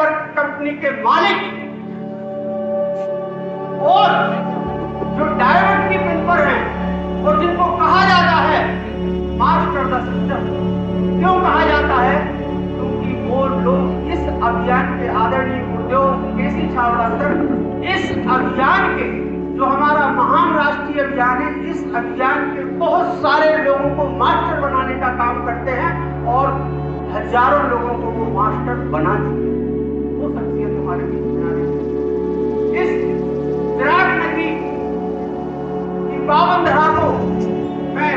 Network company के मालिक और जो डायरेक्ट की पिन पर हैं और जिनको कहा जाता है मास्टर द सिस्टम, क्यों कहा जाता है? क्योंकि वो लोग इस अभियान के आदरणीय गुरुदेव केसी छाबड़ा सर, इस अभियान के जो हमारा महान राष्ट्रीय अभियान है, इस अभियान के बहुत सारे लोगों को मास्टर बनाने का काम करते हैं और हजारों लोगों को वो मास्टर बना चुके हैं। वो शख्सियत हमारे बीच में आ रही है। इस चिराग नदी की पावन धरा को मैं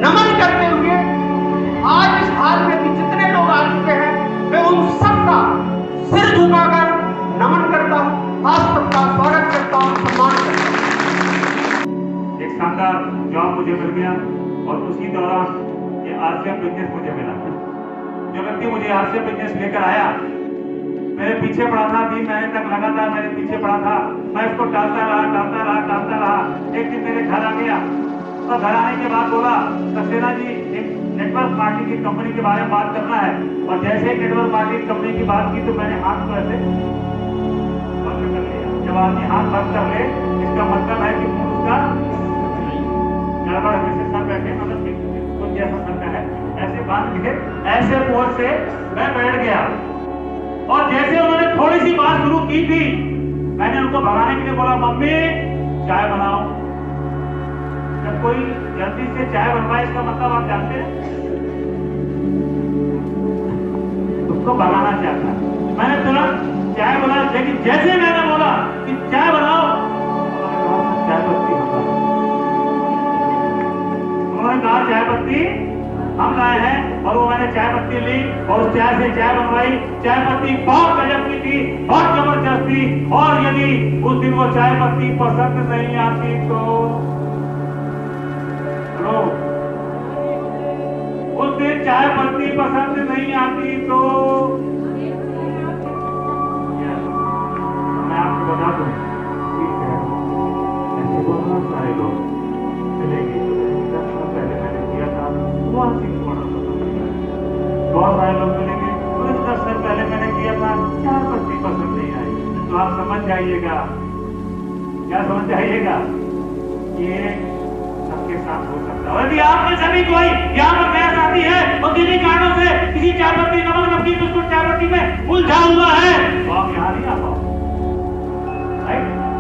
नमन करते हुए आज इस हाल में भी जितने लोग आ चुके हैं, मैं उन सबका सिर झुकाकर नमन करता हूँ, आप सबका स्वागत करता हूँ, सम्मान करता हूँ। एक शानदार जॉब मुझे मिल गया और उसी दौरान ये आरसीएम बिजनेस मुझे मिला। जो व्यक्ति मुझे आरसीएम बिजनेस लेकर आया, मेरे पीछे पड़ा था, 3 महीने तक लगातार मेरे पीछे पड़ा था। मैं इसको टालता रहा। एक दिन मेरे घर आ गया और घर आने के बाद बोला, सक्सेना जी एक नेटवर्क मार्केटिंग की कंपनी के बारे में बात करना है। और जैसे ही नेटवर्क मार्केटिंग कंपनी की बात की तो मैंने हाथ को ऐसे बंद कर लिया। जब आदमी हाथ बंद कर ले, इसका मतलब है कि उसका गड़बड़ है। सर बैठे मतलब कुछ जैसा करता है, ऐसे बांध के ऐसे पोज से मैं बैठ गया। और जैसे उन्होंने थोड़ी सी बात शुरू की थी, मैंने उनको भगाने के लिए बोला, मम्मी चाय बनाओ। जब कोई जल्दी से चाय बनवाए, इसका मतलब आप जानते हैं, उसको भगाना चाहता है। मैंने तुरंत चाय बना, लेकिन जैसे मैंने बोला कि चाय बनाओ, चाय पत्ती उन्होंने कहा चाय पत्ती हम लाए हैं। और वो मैंने चाय पत्ती ली और उस चाय से चाय बनवाई। चाय पत्ती बहुत गजब की थी, बहुत जबरदस्त थी। और यदि उस दिन वो चाय पत्ती पसंद नहीं आती तो उस दिन चाय पत्ती पसंद नहीं आती तो मैं आपको बता दूं, ऐसे बहुत सारे लोग चलेंगे। पहले मैंने किया था, बहुत सारे लोग मिलेंगे, 10 साल पहले मैंने किया था, चाय पत्ती पसंद नहीं आई। तो आप समझ जाइएगा, क्या समझ जाइएगा, ये सबके साथ हो सकता है। यदि आप में सभी कोई यहाँ पर नया साथी है और किसी कारणों से किसी चाय पत्ती, नमक, नमकीन, बिस्कुट, चाय पत्ती में उलझा हुआ है, तो आप यहाँ नहीं आ पाओ।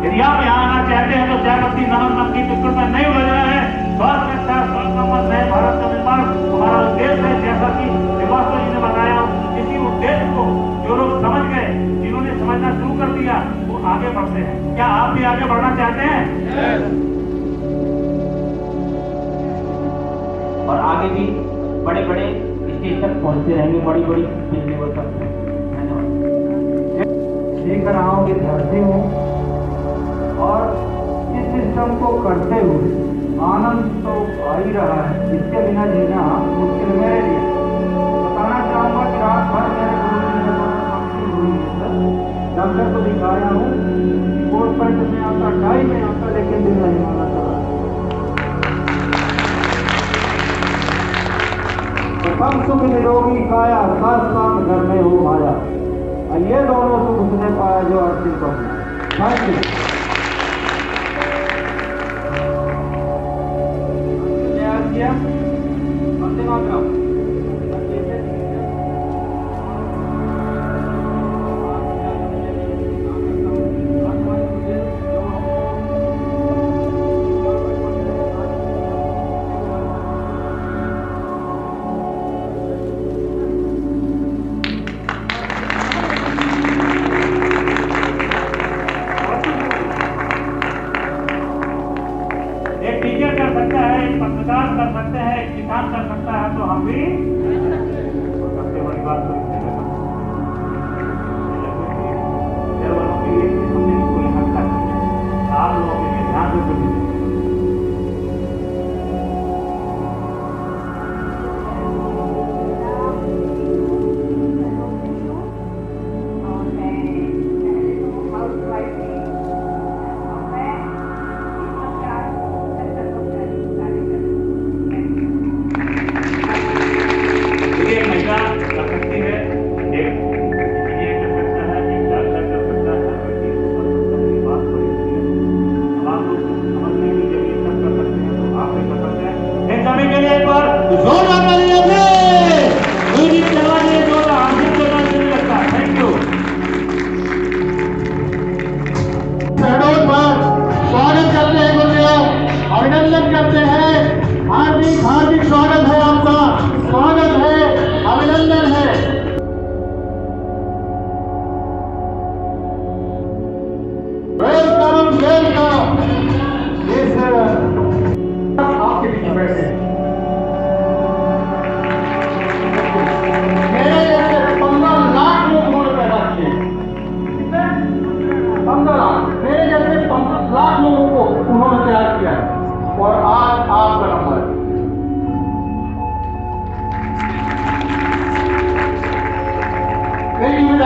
यदि आप यहाँ आना चाहते हैं तो चाय पत्ती, नमक, नमकीन, बिस्कुट में नहीं उलझना है। स्वास्थ्य अच्छा, स्वास्थ्य नए भारत का निर्माण हमारा उद्देश्य है। जैसा कि श्रीवास्तव जी ने बताया, इसी उद्देश्य को जो लोग समझ गए, जिन्होंने समझना शुरू कर दिया, वो आगे बढ़ते हैं। क्या आप भी आगे बढ़ना चाहते हैं? और आगे भी बड़े बड़े स्टेज तक पहुंचते रहेंगे, बड़ी बड़ी लेवल तक। धन्यवाद। सीख रहा हूँ कि धरती हूँ और इस सिस्टम को करते हुए आनंद तो आ ही रहा है। इसके बिना जीना मुश्किल मेरे लिए। बताना चाहूँगा कि रात भर मेरे गुरु जी ने डॉक्टर को दिखाया हूँ, कोट पैंट में आता, टाई में आता, लेकिन दिल नहीं माना चला। कम सुख निरोगी काया, साथ घर में हो माया। ये दोनों सुख उसने पाया जो अर्थित को। Thank you. वंदे मातरम।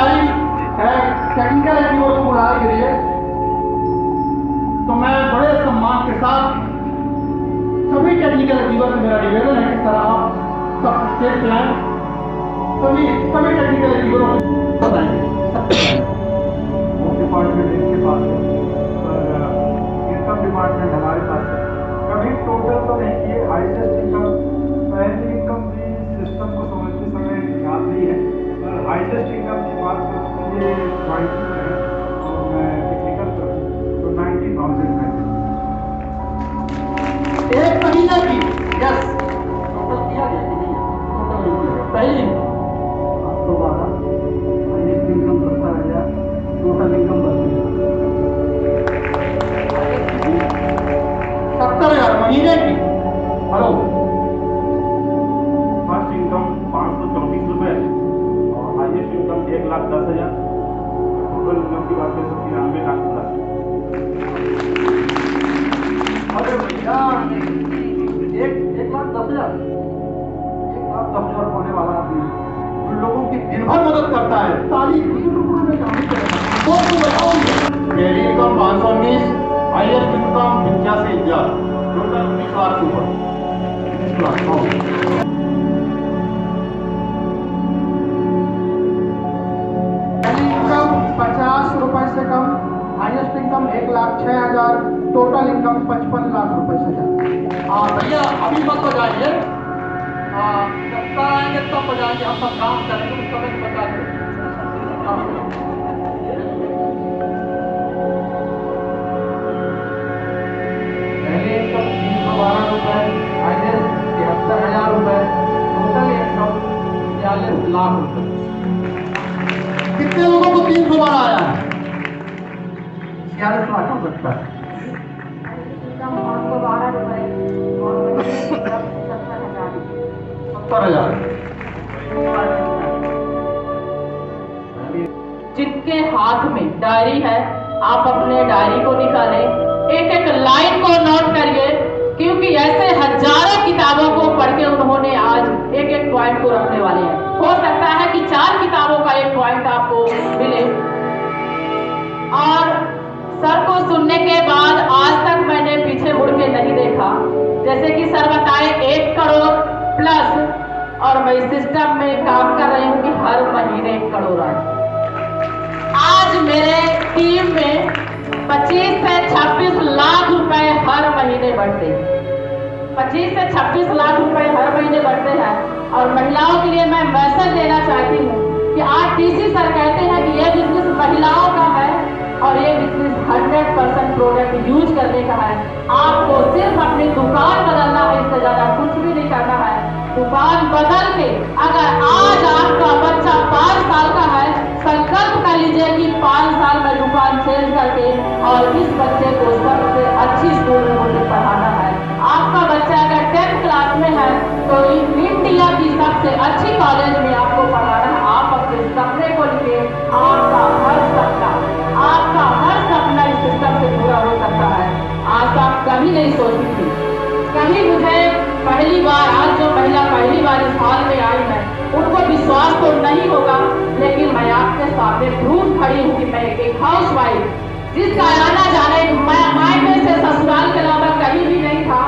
तैयारी है टेक्निकल एग्जीवर को बुलाने के लिए, तो मैं बड़े सम्मान के साथ सभी टेक्निकल एग्जीवर से मेरा निवेदन है कि सर आप सब स्टेज पे आए, सभी टेक्निकल एग्जीवरों को बताएंगे। वो डिपार्टमेंट इनके पास है और इनकम डिपार्टमेंट हमारे पास है। कभी टोटल तो नहीं किए, हाईएस्ट इनकम पहली इनकम भी सिस्टम को समझते समय याद नहीं है, पर हाईएस्ट इनकम की बात करते हुए 22 है और मैं टेक्निकल तो 90,000 है। एक महीने की यस टोटल किया गया कि नहीं? टोटल नहीं किया गया। पहली 812 हाईएस्ट इनकम 70,000, टोटल इनकम 70,000 महीने की। हेलो, फर्स्ट इनकम 534 रुपए और हाईएस्ट इनकम 1,10,000। टोटल इनकम की बात करें तो 93 लाख प्लस। अरे भैया 1,10,000 होने वाला आदमी उन लोगों की दिन भर मदद करता है। ताली में काम मेरी income 519, highest income 85,000, total 20 lakh से ऊपर। पहली इनकम 50 रुपए से कम, highest income 1,06,000, total income 55 lakh रुपए से ज्यादा। भैया अभी मत बजाइए, जब आएंगे तब बजाएंगे, हम सब काम करेंगे उस समय बता दें। पहले इनकम 312 रुपए, हाईएस्ट 73,000 रुपए, टोटल इनकम 46 लाख रुपए। कितने लोगों को 312 आया है? 46 लाख हो सकता है। 70,000। जिनके हाथ में डायरी है, आप अपने डायरी को निकालें, एक एक लाइन को नोट करिए, क्योंकि ऐसे हजारों किताबों को पढ़ के उन्होंने आज एक एक पॉइंट को रखने वाले हैं। हो सकता है कि 4 किताबों का एक पॉइंट आपको मिले। और सर को सुनने के बाद आज तक मैंने पीछे मुड़ के नहीं देखा। जैसे कि सर बताए 1 करोड़ प्लस, और मैं सिस्टम में काम कर रही हूँ कि हर महीने 1 करोड़ आए। आज मेरे टीम में 25 से 26 लाख रुपए हर महीने बढ़ते हैं। 25 से 26 लाख रुपए हर महीने बढ़ते हैं। और महिलाओं के लिए मैं मैसेज देना चाहती हूँ कि आज डीसी सर कहते हैं कि ये बिजनेस महिलाओं का है और ये बिजनेस 100% प्रोडक्ट यूज करने का है। आपको सिर्फ अपनी दुकान बदलना है, इससे ज्यादा कुछ भी नहीं करना है। दुकान बदल के अगर आज आपका बच्चा 5 साल का है, संकल्प कर लीजिए कि 5 साल में दुकान चेंज करके और इस बच्चे को सबसे अच्छी स्कूल में मुझे पढ़ाना है। आपका बच्चा अगर 10th क्लास में है तो इंडिया की सबसे अच्छी कॉलेज में आपको पढ़ाना है। आप अपने सपने को लिए आपका हर सपना इस सिस्टम से पूरा हो सकता है। आज आप कभी नहीं सोची थी, कभी मुझे पहली बार, आज जो महिला पहली बार इस हॉल में आई है उनको विश्वास तो नहीं होगा, लेकिन मैं आपके सामने प्रूफ खड़ी हूँ कि मैं एक हाउस वाइफ जिसका आना जाने मायके से ससुराल के अलावा कहीं भी नहीं था,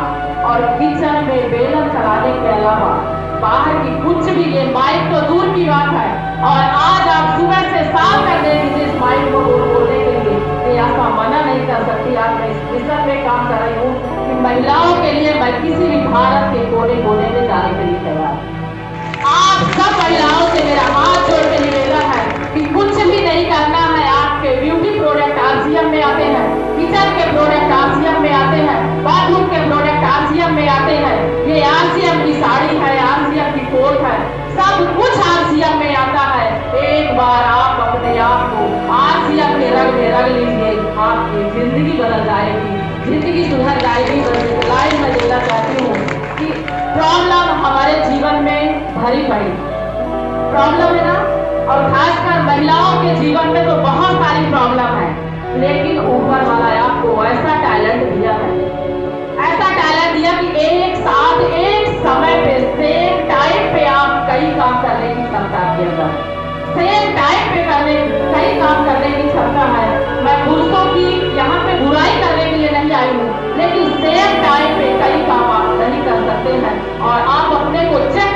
और किचन में बेलन चलाने के अलावा बाहर की कुछ भी, ये माइक तो दूर की बात है। और आज आप सुबह से शाम कर दे दीजिए इस माइक को बोलने के लिए, ऐसा मना नहीं कर सकती। आज मैं इस मिशन में काम कर रही हूँ कि महिलाओं के लिए मैं किसी भी भारत के कोने कोने में जाने के लिए तैयार। आप सब महिलाओं से मेरा हाथ जोड़ के निवेदन है कि कुछ भी नहीं करना है। आपके ब्यूटी प्रोडक्ट आरसीएम में आते हैं, किचन के प्रोडक्ट आरसीएम में आते हैं, बाथरूम के प्रोडक्ट आरसीएम में आते हैं। ये आरसीएम की साड़ी है, आरसीएम की कोट है, सब कुछ आरसीएम में आता है। एक बार आप अपने आप को आरसीएम के रंग में रंग लीजिए, आपकी जिंदगी बदल जाएगी, जिंदगी सुधर जाएगी। बस लाइन में देना चाहती हूँ कि प्रॉब्लम हमारे जीवन में भरी पड़ी प्रॉब्लम है ना, और खासकर महिलाओं के जीवन में तो बहुत सारी प्रॉब्लम है, लेकिन ऊपर वाला आपको ऐसा टैलेंट दिया है, ऐसा टैलेंट दिया कि एक साथ एक समय पे सेम टाइम पे आप कई काम करने की क्षमता आपके अंदर, सेम टाइम पे कई काम करने की क्षमता है। मैं पुरुषों की यहाँ पे बुराई करने के लिए नहीं आई हूँ, लेकिन सेम टाइम पे कई काम आप नहीं कर सकते हैं। और आप अपने को चेक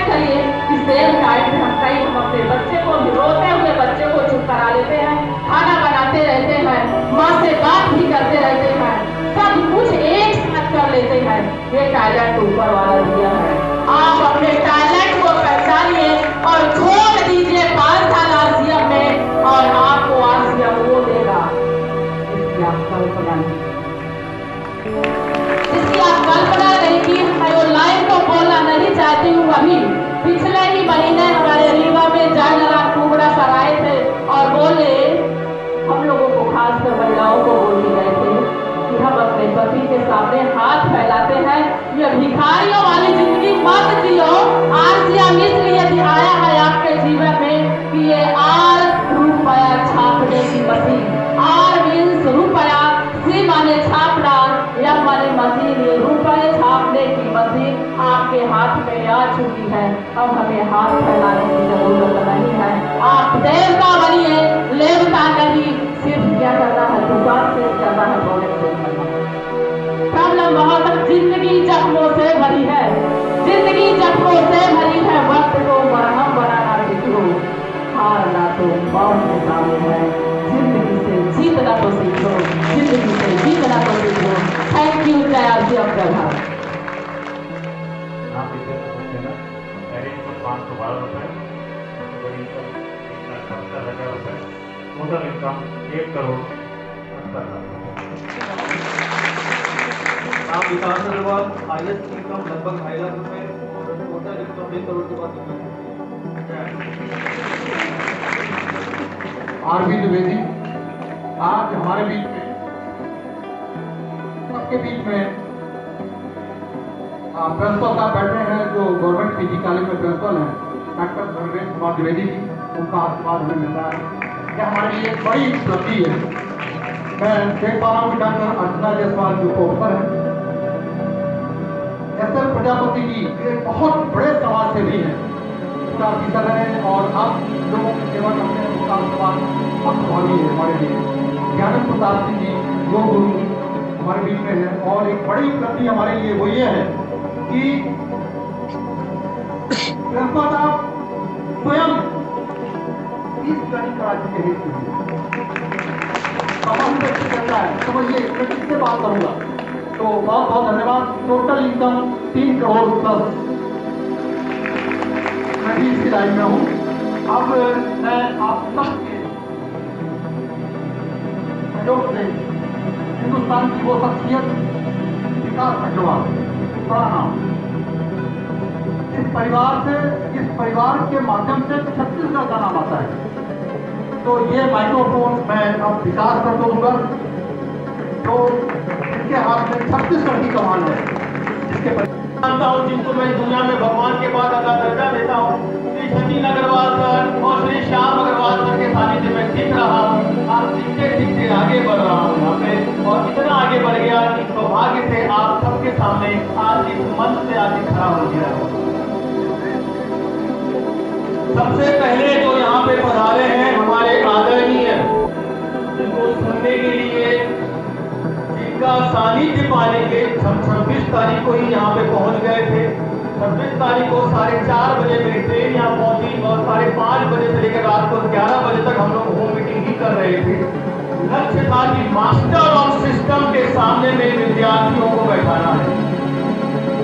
करिए कि सेम टाइम पे हम अपने बच्चे को, रोते हुए बच्चे को चुप करा लेते हैं, खाना बनाते रहते हैं, माँ से बात भी करते रहते हैं, सब कुछ एक साथ कर लेते हैं। ये टैलेंट ऊपर वाला दिया है। आप अपने टैलेंट को पहचानिए और छोड़ दीजिए 5 साल आरसीएम में, और आपको आरसीएम वो देगा इसकी आप कल्पना नहीं की। मैं वो लाइन को बोलना नहीं चाहती हूँ। अभी पिछले ही महीने हमारे रीवा में जयनारायण कुबड़ा सर आए थे और बोले, हम लोगों को खासकर महिलाओं को बोल रहे थे कि हम अपने पति के सामने हाथ फैलाते हैं, ये भिखारियों वाली जिंदगी मत जियो। आरसीएम इसलिए आया है आपके जीवन में कि ये ₹रुपया छापने की मशीन, आर मीन्स रुपया, सी माने छापना, या माने मशीन, ये रुपये छापने की मशीन आपके हाथ में आ चुकी है। अब हमें हाथ फैलाने की जरूरत नहीं है। आप देवता बनिए, लेवता नहीं। सिर्फ क्या करना है, दुकान से करना है, प्रोडक्ट से करना है। प्रॉब्लम बहुत, जिंदगी जख्मों से भरी है, जिंदगी जख्मों से भरी है। वक्त को मरहम बनाना सीखो, हारना तो मौत के सामने है। जिंदगी से जीतना तो सीखो, जिंदगी से जीतना तो सीखो। Thank you. जय आरसीएम प्रधान। आप इसे सकते हैं ना, पेरेंट को 512 रुपए, बड़ी इनकम 1,70,000 रुपए, टोटल इनकम 1,80,00,000। आप विकास अग्रवाल, हाईएस्ट इनकम लगभग 2.5 लाख रुपए और टोटल इनकम 1 करोड़ के पास। आरबी द्विवेदी आज हमारे बीच में, सबके बीच में प्रिंसिपल साहब बैठे हैं जो गवर्नमेंट पीजी कॉलेज में प्रिंसिपल हैं, डॉक्टर धर्मेंद्र कुमार द्विवेदी जी, उनका आशीर्वाद हमें मिलता है। यह हमारे लिए एक बड़ी उपलब्धि है। मैं देख पा रहा हूँ कि डॉक्टर अर्चना जायसवाल जो प्रोफेसर है, एसएल प्रजापति जी एक बहुत बड़े समाज सेवी हैं, ऑफिसर हैं और आप लोगों की सेवा करते हैं, उनका आशीर्वाद बहुत भावी है हमारे लिए। ज्ञानंद प्रसाद सिंह जी जो गुरु हमारे बीच में है, और एक बड़ी उपलब्धि हमारे लिए वो ये है कि प्रिंसिपल साहब स्वयं 30 गाड़ी करा चुके हैं। कहता है समझिए, मैं किससे बात करूंगा। तो बहुत बहुत धन्यवाद। Total income 3 crore plus. मैं भी इसकी लाइन में हूँ। अब मैं आप सबके सहयोग से हिंदुस्तान की वो शख्सियत विकास अग्रवाल, बड़ा नाम, इस परिवार के माध्यम से छत्तीसगढ़ का नाम आता है। तो ये माइक्रोफोन मैं अब विकास कर दूंगा, तो इनके हाथ में छत्तीसगढ़ की कमान है, जिसके जानता हूँ, जिनको मैं दुनिया में भगवान के बाद अल्लाह दर्जा देता हूँ। श्री सचिन अग्रवाल सर और श्री श्याम अग्रवाल सर के सानिध्य में सीख रहा हूँ। आप सीखते सीखते आगे बढ़ रहा हूँ यहाँ पे, और इतना आगे बढ़ गया कि सौभाग्य से आप सबके सामने आज इस मंच से आगे खड़ा हो गया। सबसे पहले जो यहाँ पे पधारे हैं हमारे आदरणीय, जिनको सुनने के लिए, जिनका सानिध्य पाने के 26 तारीख को ही यहाँ पे पहुंच गए थे। 26 तारीख को 4:30 बजे मेरी ट्रेन यहाँ पहुंची और 5:30 बजे से लेकर रात को 11 बजे तक हम लोग होम मीटिंग ही कर रहे थे। लक्ष्य था कि मास्टर ऑफ सिस्टम के सामने मेरे विद्यार्थियों को बैठाना है।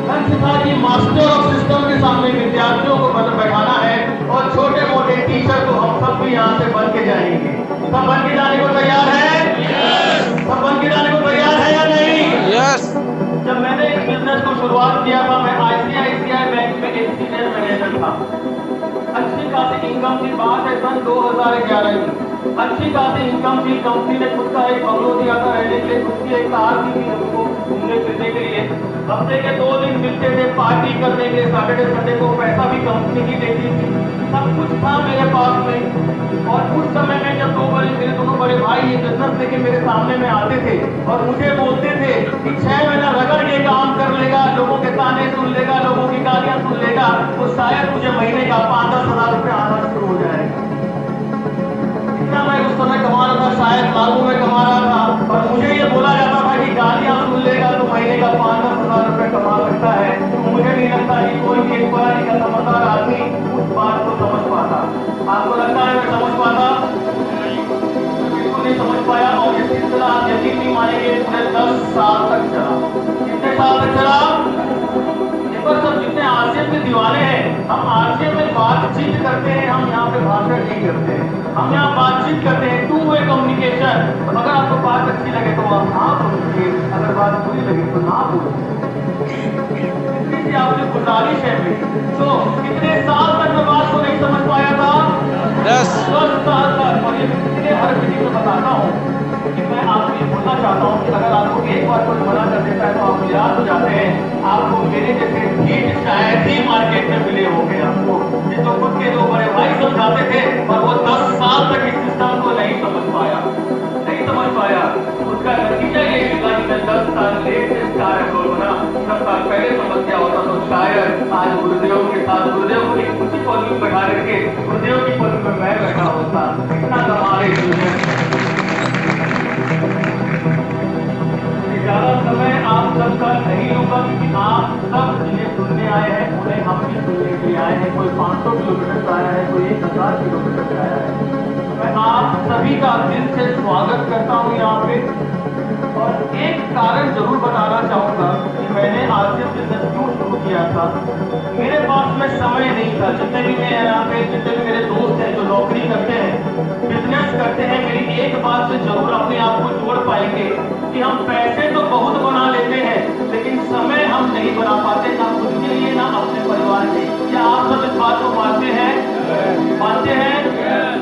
लक्ष्य था कि मास्टर ऑफ सिस्टम के सामने विद्यार्थियों को बैठाना है, और छोटे मोटे टीचर को हम सब भी यहाँ से बन के जाएंगे। सब बन के जाने को तैयार है? सब बन के जाने को तैयार है या नहीं? यस। जब मैंने इस बिजनेस को शुरुआत किया था, मैं ICICI बैंक में एक सीनियर मैनेजर था। अच्छी खासी इनकम की बात है, सन 2011 की अच्छी खासी इनकम थी। कंपनी ने खुद का एक बंगलो दिया था रहने के लिए, खुद की एक कार दी थी हमको घूमने फिरने के लिए। हफ्ते के 2 दिन मिलते थे पार्टी करने के, सैटरडे संडे को पैसा भी कंपनी ही देती थी। सब कुछ था मेरे पास में। और उस समय में जब मेरे दोनों बड़े भाई ये बिजनेस लेके मेरे सामने में आते थे और मुझे बोलते थे कि 6 महीना रगड़ के काम कर लेगा, लोगों के ताने सुन लेगा, लोगों की गालियां सुन लेगा, तो शायद मुझे महीने का 5-10 हज़ार रुपये आना शुरू हो जाएगा। शायद लाखों में कमा रहा था, और मुझे ये बोला जाता था कि गालियां सुन लेगा तो महीने का 5-10 हजार रुपए कमा सकता है। तो मुझे नहीं लगता कि कोई भी एक पढ़ा लिखा समझदार आदमी उस बात को समझ पाता। आपको लगता है मैं समझ पाता? बिल्कुल नहीं समझ पाया। और ये सिलसिला आप यकीन नहीं मानेंगे, पूरे 10 साल तक चला। कितने साल तक चला? पर सब जितने आरसीएम के दीवाने हैं, हम आरसीएम में बातचीत करते हैं, हम यहाँ पे भाषण नहीं करते हैं, हम यहाँ बातचीत करते हैं, टू वे कम्युनिकेशन। अगर आपको बात अच्छी लगे तो आप हाँ बोलिए, अगर बात बुरी लगे तो ना बोलिए। इसलिए आपसे गुजारिश है मेरी। तो कितने साल तक मैं बात को नहीं समझ पाया था? 10 साल तक। और ये इसलिए हर किसी को बताता हूँ कि मैं आपको ये बोलना चाहता हूँ कि अगर आपको एक बार कोई मना कर देता है तो आप निराश हो जाते हैं। आपको मेरे जैसे ठीक शायद ही मार्केट में मिले होंगे आपको, जिसको खुद के 2 बड़े भाई समझाते थे, और वो 10 साल तक इस सिस्टम को नहीं समझ पाया। उसका नतीजा ये निकला कि मैं 10 साल लेट से स्टार एनरोल बना। 10 साल पहले समझ गया होता तो शायद आज गुरुदेव के साथ, गुरुदेव को एक ऊंची पदवी में बैठा करके गुरुदेव की पदवी में मैं बैठा होता। इतना कमाल है। ज्यादा समय आप सबका नहीं होगा, क्योंकि आप सब जिन्हें सुनने आए हैं उन्हें हम भी सुनने के लिए आए हैं। कोई 500 किलोमीटर से आया है, कोई 1000 किलोमीटर से आया है। मैं आप सभी का दिल से स्वागत करता हूँ यहाँ पे। और एक कारण जरूर बताना चाहूँगा कि मैंने आरसीएम बिजनेस क्यों शुरू किया था। मेरे पास में समय नहीं था। जितने भी मैं यहाँ पे, जितने भी मेरे दोस्त हैं जो नौकरी करते हैं, बिजनेस करते हैं, मेरी एक बात से जरूर अपने आप को जोड़ पाएंगे कि हम पैसे तो बहुत बना लेते हैं, लेकिन समय हम नहीं बना पाते, ना खुद के लिए ना अपने परिवार के। क्या आप सब इस बात को मानते हैं? मानते हैं?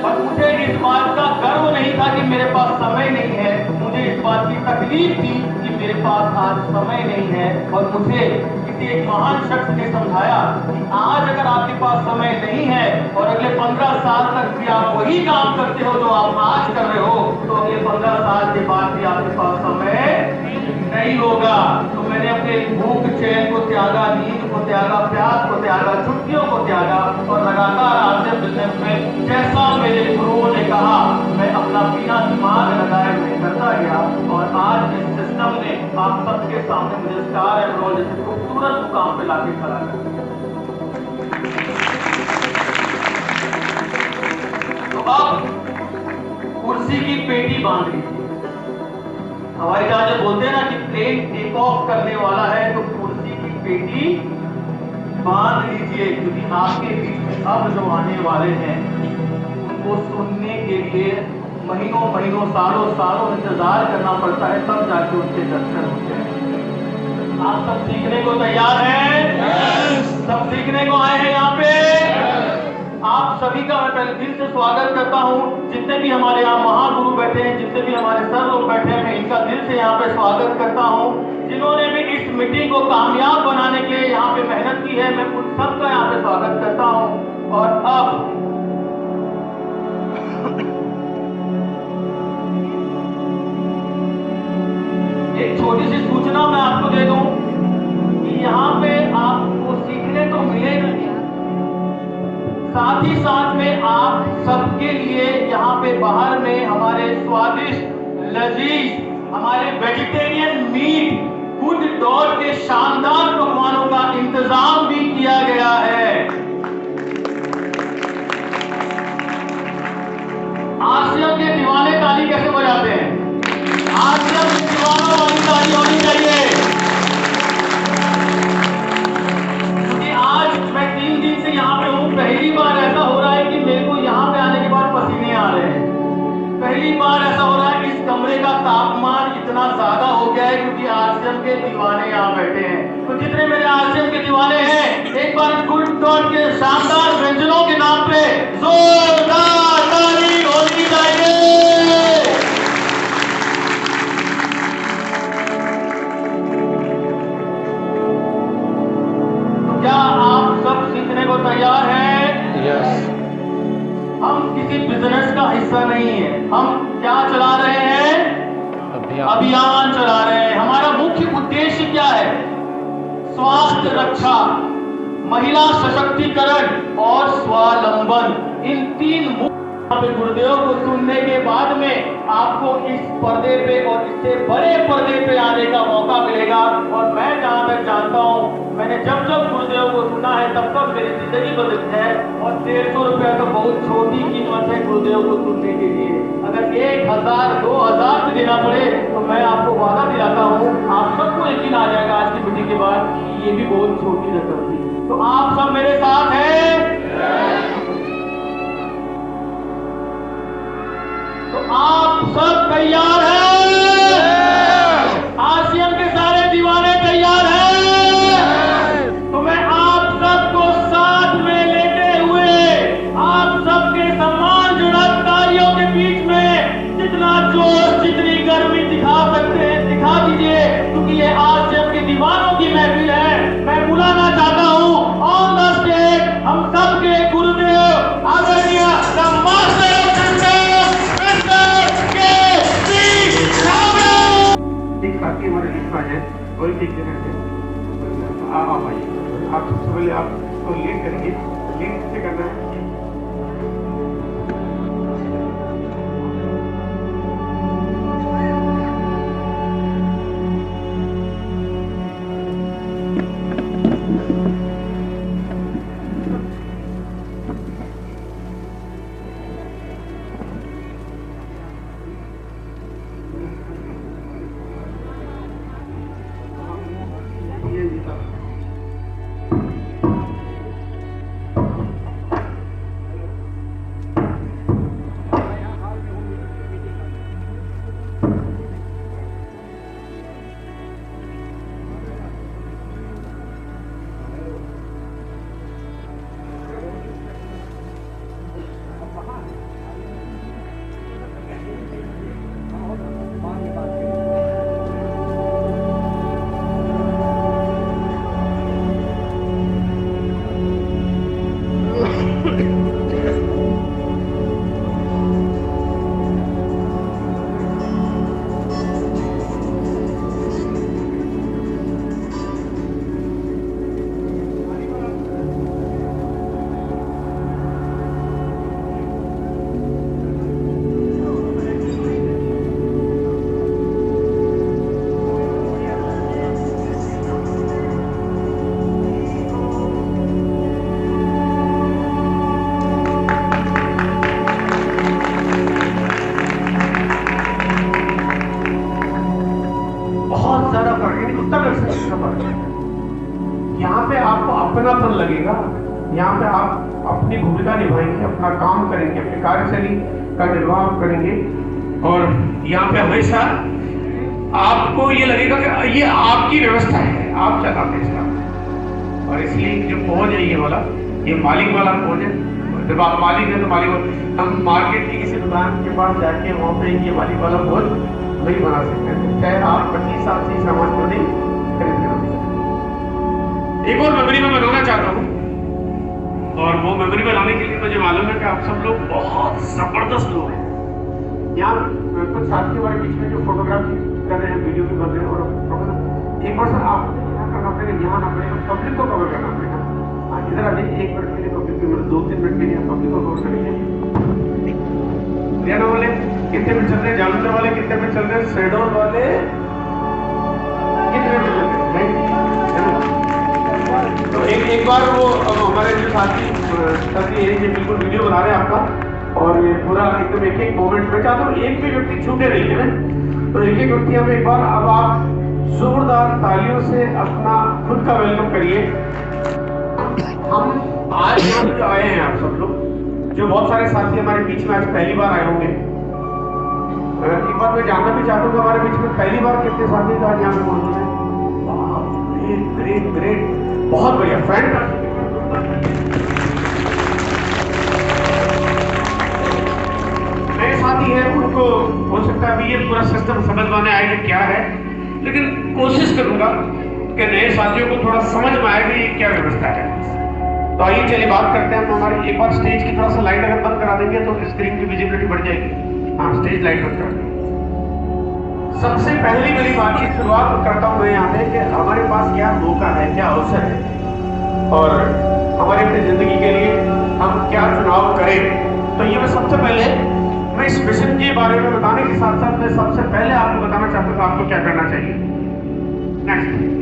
और मुझे इस बात का गर्व नहीं था कि मेरे पास समय नहीं है, मुझे इस बात की तकलीफ थी कि मेरे पास आज समय नहीं है। और मुझे किसी एक महान शख्स ने समझाया कि आज अगर आपके पास समय नहीं है और अगले 15 साल तक भी आप वही काम करते हो जो आप आज कर रहे हो, तो अगले 15 साल के बाद भी आपके पास समय नहीं होगा। तो मैंने अपने भूख चैन को त्यागा, नींद को त्यागा, प्यास को त्यागा, छुट्टियों को त्यागा, और लगातार आरसीएम बिजनेस में जैसा मेरे गुरुओं ने कहा मैं अपना बिना दिमाग लगाए हुए करता गया। और आज इस सिस्टम ने आप सबके सामने मुझे स्टार एनरोल जैसे खूबसूरत मुकाम पे लाके खड़ा किया। तो अब कुर्सी की पेटी बांध लीजिए। हवाई जहाज बोलते हैं ना कि प्लेन टेक ऑफ करने वाला है, तो कुर्सी की पेटी बांध लीजिए, क्योंकि आपके बीच में अब जो आने वाले हैं उनको सुनने के लिए महीनों महीनों सालों सालों इंतजार करना पड़ता है, तब जाके उनके दर्शन होते हैं। आप सब सीखने को तैयार हैं? सब सीखने को आए हैं यहाँ पे? आप सभी का मैं पहले दिल से स्वागत करता हूँ। जितने भी हमारे यहाँ महागुरु बैठे हैं, जितने भी हमारे सर लोग बैठे हैं, मैं इनका दिल से यहाँ पे स्वागत करता हूँ। जिन्होंने भी इस मीटिंग को कामयाब बनाने के लिए यहाँ पे मेहनत की है, मैं उन सबका यहाँ पे स्वागत करता हूँ। और अब एक छोटी सी सूचना मैं आपको दे दूं कि यहाँ पे आपको सीखने तो मिलेगा, साथ ही साथ में आप सबके लिए यहाँ पे बाहर में हमारे स्वादिष्ट, लजीज, हमारे वेजिटेरियन मीट, गुड डॉट के शानदार पकवानों का इंतजाम भी किया गया है। आरसीएम के दीवाने ताली कैसे बजाते हैं? आरसीएम के दीवानों वाली ताली होनी चाहिए। क्योंकि आज मैं 3 दिन से यहाँ पे हूँ, पहली बार ऐसा हो रहा है कि मेरे को यहाँ पे आने के बाद पसीने आ रहे हैं। पहली बार ऐसा हो रहा है, इस कमरे का तापमान इतना ज्यादा हो गया है क्योंकि आरसीएम के दीवाने यहाँ बैठे हैं। तो जितने मेरे आरसीएम के दीवाने हैं, एक बार गुड डॉट के शानदार व्यंजनों के नाम पे जोरदार ताली होनी चाहिए। तो क्या आप सब सीखने को तैयार हैं? यस। हम किसी बिजनेस का हिस्सा नहीं है, हम क्या चला रहे हैं? अभियान चला रहे हैं। हमारा मुख्य उद्देश्य क्या है? स्वास्थ्य रक्षा, महिला सशक्तिकरण और स्वावलंबन। इन 3 गुरुदेव को सुनने के बाद में आपको इस पर्दे पे और इससे बड़े पर्दे पे आने का मौका मिलेगा। और मैं जहाँ तक जानता हूँ, मैंने जब जब गुरुदेव को सुना है तब तब मेरी जिंदगी बदली है। और 150 रुपया तो बहुत छोटी कीमत है गुरुदेव को सुनने के लिए। अगर 1000 2000 भी देना पड़े तो मैं आपको वादा दिलाता हूँ, आप सबको यकीन आ जाएगा आज की मीटिंग के बाद कि ये भी बहुत छोटी रकम थी। तो आप सब मेरे साथ हैं? तो आप सब तैयार हैं? आसियम के सारे दीवाने तैयार हैं? तो मैं आप सबको साथ में लेते हुए आप सबके सम्मान जुड़क तालियों के बीच में जितना जोश जितनी गर्मी दिखा सकते हैं दिखा दीजिए, क्योंकि ये आसियम के दीवानों की महफिल है। मैं बुलाना चाहता हूँ ऑन द स्टेज हम सबके गुरुदेव आदरणीय ताकि हमारे लिख आ जाए और एक जगह से आप आइए। आप सबसे पहले आपको लीड करेंगे, लीड से करना है। यहाँ पे आपको अपनापन लगेगा, यहाँ पे आप अपनी भूमिका निभाएंगे, अपना काम करेंगे, अपनी कार्यशैली का निर्वाह करेंगे। और यहाँ पे हमेशा आपको ये लगेगा कि ये आपकी व्यवस्था है, आप चलाते हैं। और इसलिए जो पहुंच है ये वाला, ये मालिक वाला पहुंच है। जब आप मालिक है तो मालिक, हम मार्केट की किसी दुकान के पास जाके वहाँ पे ये मालिक वाला पहुंच नहीं बना सकते, चाहे आप 25 साल से सामान को नहीं खरीद कर। एक और मेमोरी में बनाना चाहता हूँ, और वो मेमोरी बनाने के लिए मुझे मालूम है कि आप सब लोग बहुत जबरदस्त लोग हैं। यहाँ कुछ साथी हमारे बीच में जो फोटोग्राफी कर रहे हैं, वीडियो भी बन रहे हैं। और एक बार सर आप यहाँ करना पड़ेगा, यहाँ आना पड़ेगा, पब्लिक को कवर करना पड़ेगा। इधर आ जाइए 1 मिनट के लिए, पब्लिक के 2-3 मिनट के लिए पब्लिक को कवर करेंगे। हरियाणा वाले कितने मिनट चल रहे हैं, जालंधर वाले कितने मिनट चल रहे हैं, शहडोल वाले कितने मिनट चल रहे हैं। तो एक बार वो हमारे जो साथी ये बिल्कुल वीडियो बना रहे हैं आपका, और ये पूरा एकदम एक मोमेंट में चाहता हूँ एक भी व्यक्ति छूटे नहीं है ना। तो एक व्यक्ति हम एक बार, अब आप जोरदार तालियों से अपना खुद का वेलकम करिए। हम आज जो आए हैं आप सब लोग, जो बहुत सारे साथी हमारे बीच में आज पहली बार आए होंगे। एक बार मैं जानना भी चाहता हूँ हमारे बीच में पहली बार कितने साथी आज यहाँ पे मौजूद हैं। ग्रेट ग्रेट, बहुत बढ़िया, फैंटास्टिक। नए साथी हैं, उनको हो सकता है अभी ये पूरा सिस्टम समझ में आए कि क्या है, लेकिन कोशिश करूंगा कि नए साथियों को थोड़ा समझ में आए कि ये क्या व्यवस्था है। तो आइए चलिए बात करते हैं। तो हमारी एक बार स्टेज की थोड़ा सा लाइट अगर बंद करा देंगे तो स्क्रीन की विजिबिलिटी बढ़ जाएगी। हाँ, स्टेज लाइट बंद कर देंगे। सबसे पहली मेरी बात की शुरुआत करता हूँ मैं यहाँ पे कि हमारे पास क्या मौका है, क्या अवसर है, और हमारी अपनी जिंदगी के लिए हम क्या चुनाव करें। तो ये मैं सबसे पहले मैं इस मिशन के बारे में बताने के साथ साथ मैं सबसे पहले आपको बताना चाहता था आपको क्या करना चाहिए। नेक्स्ट।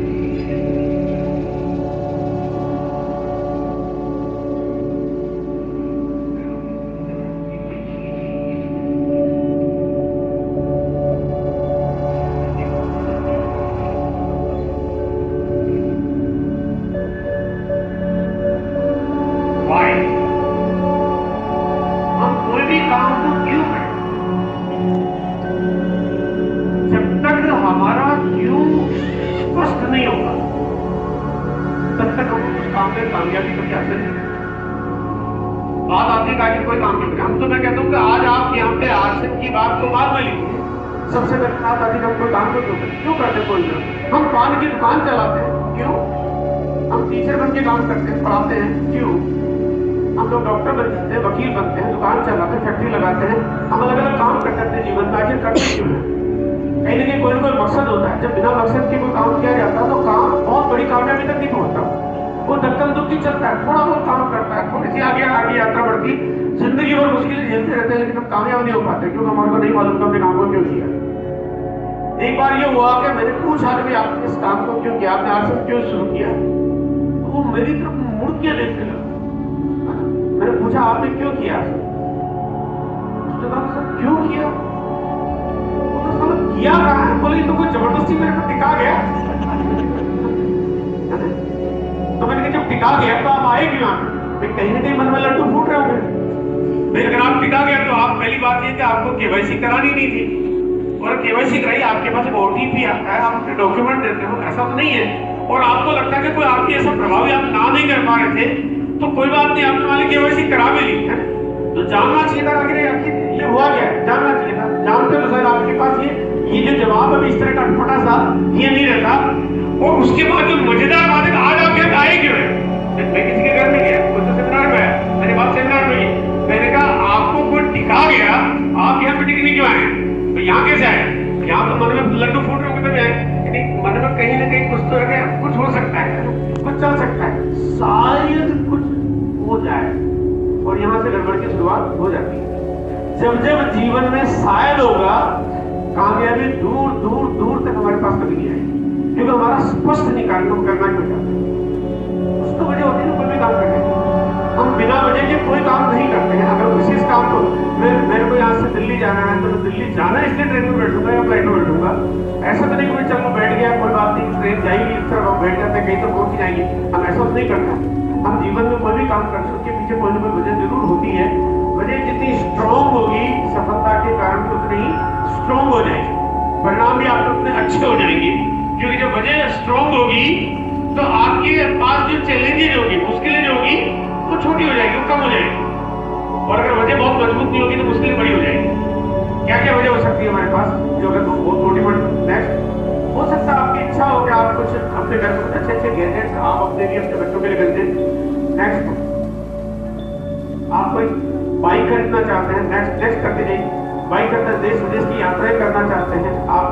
बात आती है कि कोई काम नहीं करें। हम तो मैं कहता हूँ कि आज आप यहाँ पे आरसीएम की बात को बाद में लिखिए। सबसे पहले बात आती है हम कोई काम क्यों करते कोई ना। हम पान की दुकान चलाते हैं क्यों? हम टीचर बन के काम करते हैं, पढ़ाते हैं क्यों? हम लोग डॉक्टर बनते हैं, वकील बनते हैं, दुकान चलाते हैं, फैक्ट्री लगाते हैं, हम अलग अलग काम करते हैं अपने जीवन में। आखिर करते क्यों है? कहीं ना कहीं कोई ना कोई मकसद होता है। जब बिना मकसद के कोई काम किया जाता है तो काम बहुत बड़ी कामयाबी तक नहीं पहुंचता। वो धक्कम दुक्की चलता है, थोड़ा बहुत काम करता है, थोड़ी सी आगे यात्रा बढ़ती, जिंदगी भर मुश्किलें झेलते रहते हैं, लेकिन हम कामयाब नहीं हो पाते क्योंकि हमारे को नहीं मालूम था अपने काम को क्यों किया। एक बार ये हुआ कि मैंने पूछा कि आपने इस काम को क्यों किया, आपने आरसीएम क्यों शुरू किया? तो वो मेरी तरफ मुड़ के देखने लगा। मैंने पूछा आपने क्यों किया? उसने कहा सर क्यों किया? वो तो सब किया कहा है। बोले तो कोई जबरदस्ती मेरे को टिका गया। तो मैंने कहा जब टिका गया तो आप आए क्यों? कहीं ना कहीं मन में लड्डू फूट रहे होंगे। लेकिन अगर आप टिका गया तो आप पहली बात ये कि आपको केवाईसी करानी नहीं थी, और केवाईसी कराई, आपके पास एक ओटीपी आता है, आप अपने डॉक्यूमेंट देते हो, ऐसा तो नहीं है। और आपको लगता है कि कोई आपकी ऐसा प्रभावी आप ना नहीं कर पा रहे थे तो कोई बात नहीं, आपने वाली केवाईसी करा भी ली है। तो जानना चाहिए था आखिर ये हुआ क्या है, जानना चाहिए था। जानते तो सर आपके पास ये जो जवाब है इस तरह का अटपटा सा ये नहीं रहता। और उसके बाद जो मजेदार बात है आज आप यहाँ आए क्यों है? मैं किसी के घर में गया, कोई तो सेमिनार में आया, मैंने बात सेमिनार में की, मैंने कहा आपको कोई टिका गया, आप यहाँ पे टिकने क्यों आए? तो यहाँ कैसे आए? यहाँ तो मन में लड्डू फूट रहे होंगे तभी आए, मन में कहीं ना कहीं कुछ तो है, कुछ हो सकता है, कुछ चल सकता है, शायद कुछ हो जाए, और यहाँ से गड़बड़ की शुरुआत हो जाती है। जब जीवन में शायद होगा, कामयाबी दूर दूर दूर तक हमारे पास कभी नहीं आएगी, क्योंकि हमारा स्पष्ट नहीं करना क्यों चाहते हैं। कुछ तो वजह होती है ना कोई भी काम करने की। हम बिना वजह के कोई काम नहीं करते हैं। अगर विशेष काम को मेरे को यहाँ से दिल्ली जाना है तो दिल्ली जाना है इसलिए ट्रेन में बैठूंगा या फ्लाइट में बैठूंगा। ऐसा तो नहीं कोई चलो बैठ गया कोई बात नहीं, ट्रेन जाएगी इस तरफ हम बैठ जाते हैं, कहीं तो पहुंच जाएंगे। हम ऐसा तो नहीं करते। हम जीवन में कोई भी काम करते हैं उसके पीछे कोई ना कोई वजह जरूर होती है। वजह जितनी स्ट्रॉन्ग होगी सफलता के कारण उतनी स्ट्रॉन्ग हो जाएगी, परिणाम भी आपके उतने अच्छे हो जाएंगे। क्योंकि जब वजह स्ट्रॉन्ग होगी तो आपके पास जो चैलेंजेज होगी, मुश्किलें जो होगी वो छोटी हो जाएगी, वो कम हो जाएगी। और अगर वजह बहुत मजबूत नहीं होगी तो मुश्किलें बड़ी हो जाएगी। क्या क्या वजह हो सकती है हमारे पास जो अगर बहुत मोटिवेट नेक्स्ट हो सकता है आपकी इच्छा हो कि आप कुछ अपने घर में अच्छे अच्छे गैजेट्स आप अपने लिए अपने बच्चों के लिए खरीदें। नेक्स्ट आप कोई बाइक खरीदना चाहते हैं, नेक्स्ट करते जाइए। बाइक करते देश विदेश की यात्राएं करना चाहते हैं, आप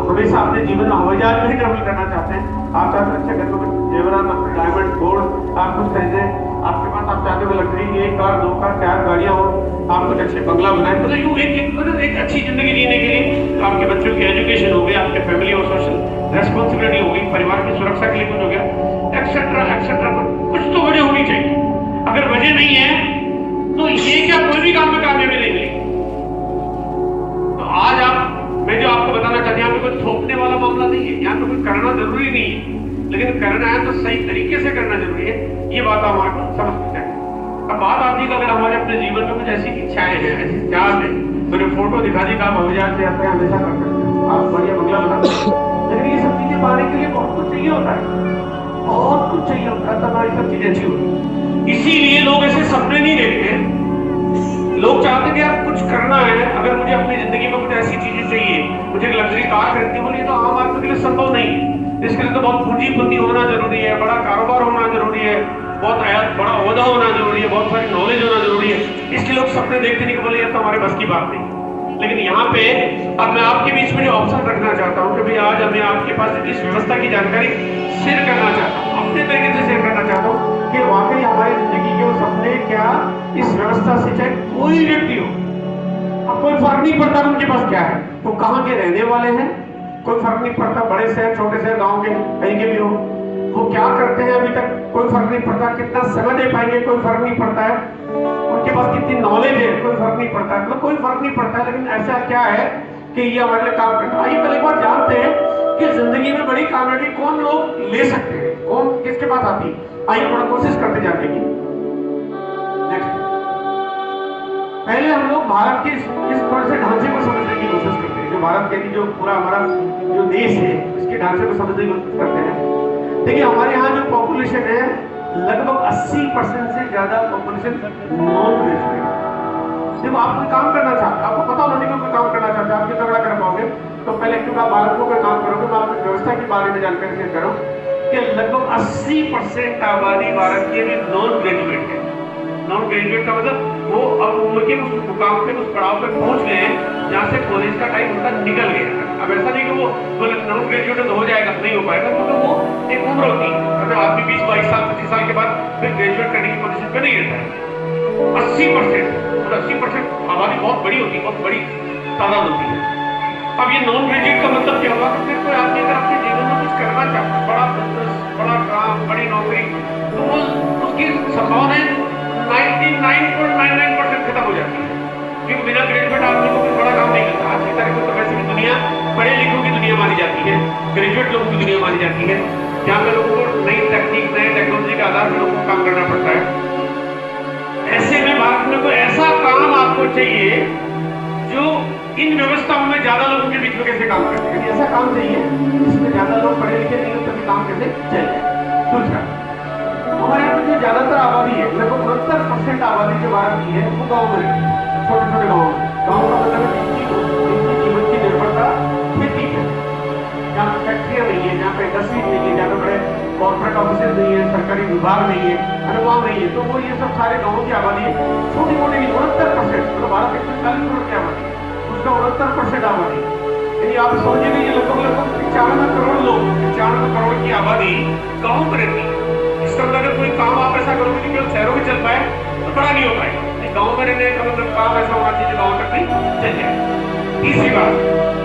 हमेशा अपने जीवन में हवाई जहाज में ही ट्रैवल करना चाहते हैं, आप चाहते हैं अच्छे घर में जेवरात डायमंड गोल्ड आप कुछ खरीदें, आपके पास आप चाहते हो लग्जरी 1 कार 2 कार 4 गाड़ियां हो, आप कुछ अच्छे बंगला बनाए, मतलब यूं एक अच्छी जिंदगी जीने के लिए आपके बच्चों की एजुकेशन हो गई, आपके फैमिली और सोशल रेस्पॉन्सिबिलिटी हो गई, परिवार की सुरक्षा के लिए कुछ हो गया, एक्सेट्रा एक्सेट्रा। कुछ तो वजह होनी चाहिए। अगर वजह नहीं है तो ये क्या कोई भी काम में कामयाबी नहीं मिलेगी। तो आज आप मैं जो आपको बताना चाहती हूँ, यहाँ पे कोई थोपने वाला मामला नहीं है, यहाँ पे कोई करना जरूरी नहीं है, लेकिन करना है तो सही तरीके से करना जरूरी है। ये बात हमारे को समझ चाहिए। अब बात आती है कि अगर हमारे अपने जीवन में कुछ ऐसी इच्छाएं हैं, ऐसी चाहत है, मैंने फोटो दिखा दी आप हवाई जहाज से यात्रा हमेशा कर सकते हैं, आप बढ़िया बंगला बना सकते हैं, लेकिन ये सब चीजें पाने के लिए बहुत कुछ चाहिए होता है, बहुत कुछ चाहिए होता है, तब हमारी सब चीजें अच्छी होती। इसीलिए लोग ऐसे सपने नहीं देखते। लोग चाहते हैं कि यार कुछ करना है, अगर मुझे अपनी जिंदगी में कुछ ऐसी चीजें चाहिए, मुझे एक लग्जरी कार खरीदनी बोलिए तो आम आदमी के लिए संभव नहीं है। इसके लिए तो बहुत पूंजीपति होना जरूरी है, बड़ा कारोबार होना जरूरी है, बहुत बड़ा ओहदा होना जरूरी है, बहुत सारी नॉलेज होना जरूरी है। इसके लोग सपने देखते नहीं कि बोले तो हमारे बस की बात नहीं। लेकिन यहाँ पे अब मैं आपके बीच में जो ऑप्शन रखना चाहता हूँ कि भाई आज मैं आपके पास इस व्यवस्था की जानकारी शेयर करना चाहता हूँ, अपने तरीके से शेयर करना चाहता हूँ कि वाकई हमारी जिंदगी के वो सपने क्या इस व्यवस्था से, चाहे कोई व्यक्ति हो, अब कोई फर्क नहीं पड़ता उनके पास क्या है, वो कहाँ के रहने वाले हैं, कोई फर्क नहीं पड़ता, बड़े शहर छोटे शहर गांव के कहीं के भी हो, वो क्या करते हैं अभी तक कोई फर्क नहीं पड़ता, कितना समय दे पाएंगे कोई फर्क नहीं पड़ता है, उनके पास कितनी नॉलेज है कोई फर्क नहीं पड़ता है, मतलब कोई फर्क नहीं पड़ता है। लेकिन ऐसा क्या है कि ये हमारे लिए काम करता है। आइए पहले एक बार जानते हैं कि जिंदगी में बड़ी कामयाबी कौन लोग ले सकते हैं, कौन किसके पास आती है। आइए थोड़ा कोशिश करते जाने की। नेक्स्ट, पहले हम लोग भारत के इस थोड़े से ढांचे को समझने की कोशिश करते हैं, जो भारत के जो पूरा हमारा जो देश है इसके ढांचे को समझने की कोशिश करते हैं। देखिए हमारे यहाँ जो पॉपुलेशन है लगभग 80% से ज्यादा पॉपुलेशन नॉन ग्रेजुएट। देखो आप कोई काम करना चाहते, आपको पता होना नहीं कोई काम करना चाहते, आप कितना बड़ा कर पाओगे, तो पहले क्योंकि आप भारत को कोई काम करोगे, मैं आपकी व्यवस्था के बारे में जानकारी शेयर करूँ कि लगभग 80% आबादी भारत की भी नॉन ग्रेजुएट है। नॉन ग्रेजुएट का मतलब वो अब उम्र के उस मुकाम पे उस पड़ाव पे पहुंच गए हैं जहाँ से कॉलेज का टाइम उनका निकल गया। अब ऐसा नहीं कि वो बोले नॉन ग्रेजुएट तो हो जाएगा, नहीं हो पाएगा, क्योंकि वो एक उम्र होती है, अगर आदमी 20-22 साल 25 साल के बाद फिर ग्रेजुएट करने की पोजीशन पे नहीं रहता है। 80% आबादी बहुत बड़ी होती है, बहुत बड़ी तादाद होती है। अब ये नॉन ग्रेजुएट का मतलब क्या होगा, फिर कोई आदमी अगर अपने जीवन में कुछ करना चाहता है, बड़ा बिजनेस, बड़ा काम, बड़ी नौकरी, तो वो उसकी संभावना 99.99% खत्म हो जाती है, क्योंकि बिना ग्रेजुएट आदमी को कोई बड़ा काम नहीं मिलता। आज की तारीख में तो वैसे भी दुनिया पढ़े लिखों की दुनिया मानी जाती है, ग्रेजुएट लोगों की दुनिया मानी जाती है, जहाँ पे लोगों को नई तकनीक, नए टेक्नोलॉजी के आधार पर लोगों को काम करना पड़ता है। ऐसे में भारत में कोई ऐसा काम आपको चाहिए जो इन व्यवस्थाओं में ज्यादा लोगों के बीच में कैसे काम करते हैं, ऐसा काम चाहिए जिसमें ज्यादा लोग पढ़े लिखे नहीं होते, काम कैसे चल जाए। दूसरा, हमारे यहाँ पे जो ज्यादातर आबादी है, लगभग 69% आबादी जो भारत की है वो गाँव में रहती है, छोटे छोटे गाँव में। गाँव का मतलब इनकी जीवन की निर्भरता खेती पे, जहाँ पे फैक्ट्रियाँ नहीं है, जहाँ पे इंडस्ट्री नहीं है, जहाँ पे बड़े कॉर्पोरेट ऑफिस नहीं है, सरकारी विभाग नहीं है, अनुभाग नहीं है, तो वो ये सब सारे गाँवों की आबादी है छोटी मोटी 69%, मतलब भारत 140 करोड़ की आबादी, उसका 69% आबादी, यानी आप समझिए ये लगभग 95 करोड़ लोग, 95 करोड़ की आबादी गाँव में रहती है। इसका मतलब अगर कोई काम आप ऐसा करोगे कि केवल शहरों में चल पाए तो बड़ा नहीं हो पाएगा, गाँव में रहने का मतलब काम ऐसा होना चाहिए गाँव तक भी चल जाए। तीसरी बात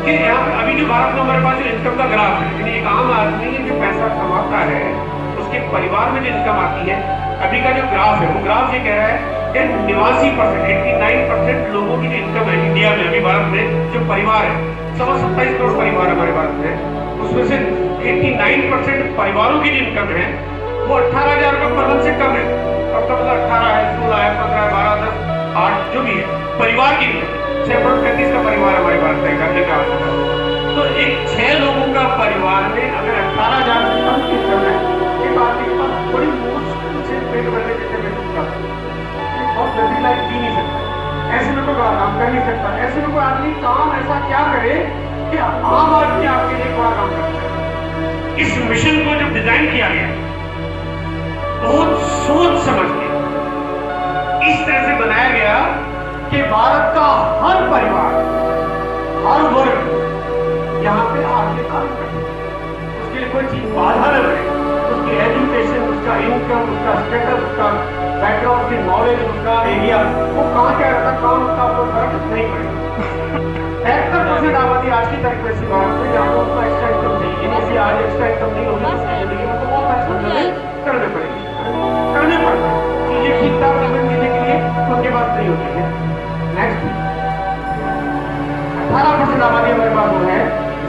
कि यहाँ पे अभी जो भारत में हमारे पास जो इनकम का ग्राफ है, यानी एक आम आदमी जो पैसा कमाता है उसके परिवार में जो इनकम आती है, अभी का जो ग्राफ है वो ग्राफ ये कह रहा है कि 89% लोगों की जो इनकम है इंडिया में, अभी भारत में जो परिवार है, 27 करोड़ परिवार हमारे भारत में, उसमें से 89% परिवारों की जो इनकम है वो 18,000 रुपये पर मंथ से कम है। अब तक 18 है, 16 है, 15 है, 12, 10, 8 जो भी है परिवार की 6.35 का परिवार हमारे भारत में करने का आवश्यक है। तो एक 6 लोगों का परिवार में अगर 18,000 से कम की इनकम है, एक आदमी के पास बड़ी मुश्किल से पेट भरने जैसे बहुत जल्दी लाइफ जी नहीं सकता, ऐसे में कोई बड़ा काम कर नहीं सकता। ऐसे में कोई आदमी काम ऐसा क्या करे कि आम आदमी आपके लिए बड़ा काम कर सके। इस मिशन को जब डिजाइन किया गया बहुत सोच समझ के इस तरह से बनाया गया कि भारत का हर परिवार, हर वर्ग यहाँ पे आके काम करे, उसके लिए कोई चीज बाधा न बने, उसकी एजुकेशन, उसका इनकम, उसका स्टेटस, उसका बैकग्राउंड की नॉलेज, उसका एरिया, वो कहाँ क्या रहता काम उसका कोई फर्क नहीं पड़ेगा। 73% आबादी आज की तारीख में ऐसी भारत में जहाँ पर उसका एक्स्ट्रा इनकम चाहिए, यदि आज एक्स्ट्रा इनकम नहीं होगी उसकी जिंदगी में तो बहुत सारी समझौते करने पड़ेगी, करने पड़ते हैं, चीजें ठीक ठाक जीवन जीने के लिए उनके पास नहीं होती है। नेक्स्ट, 18% आबादी हमारे पास वो है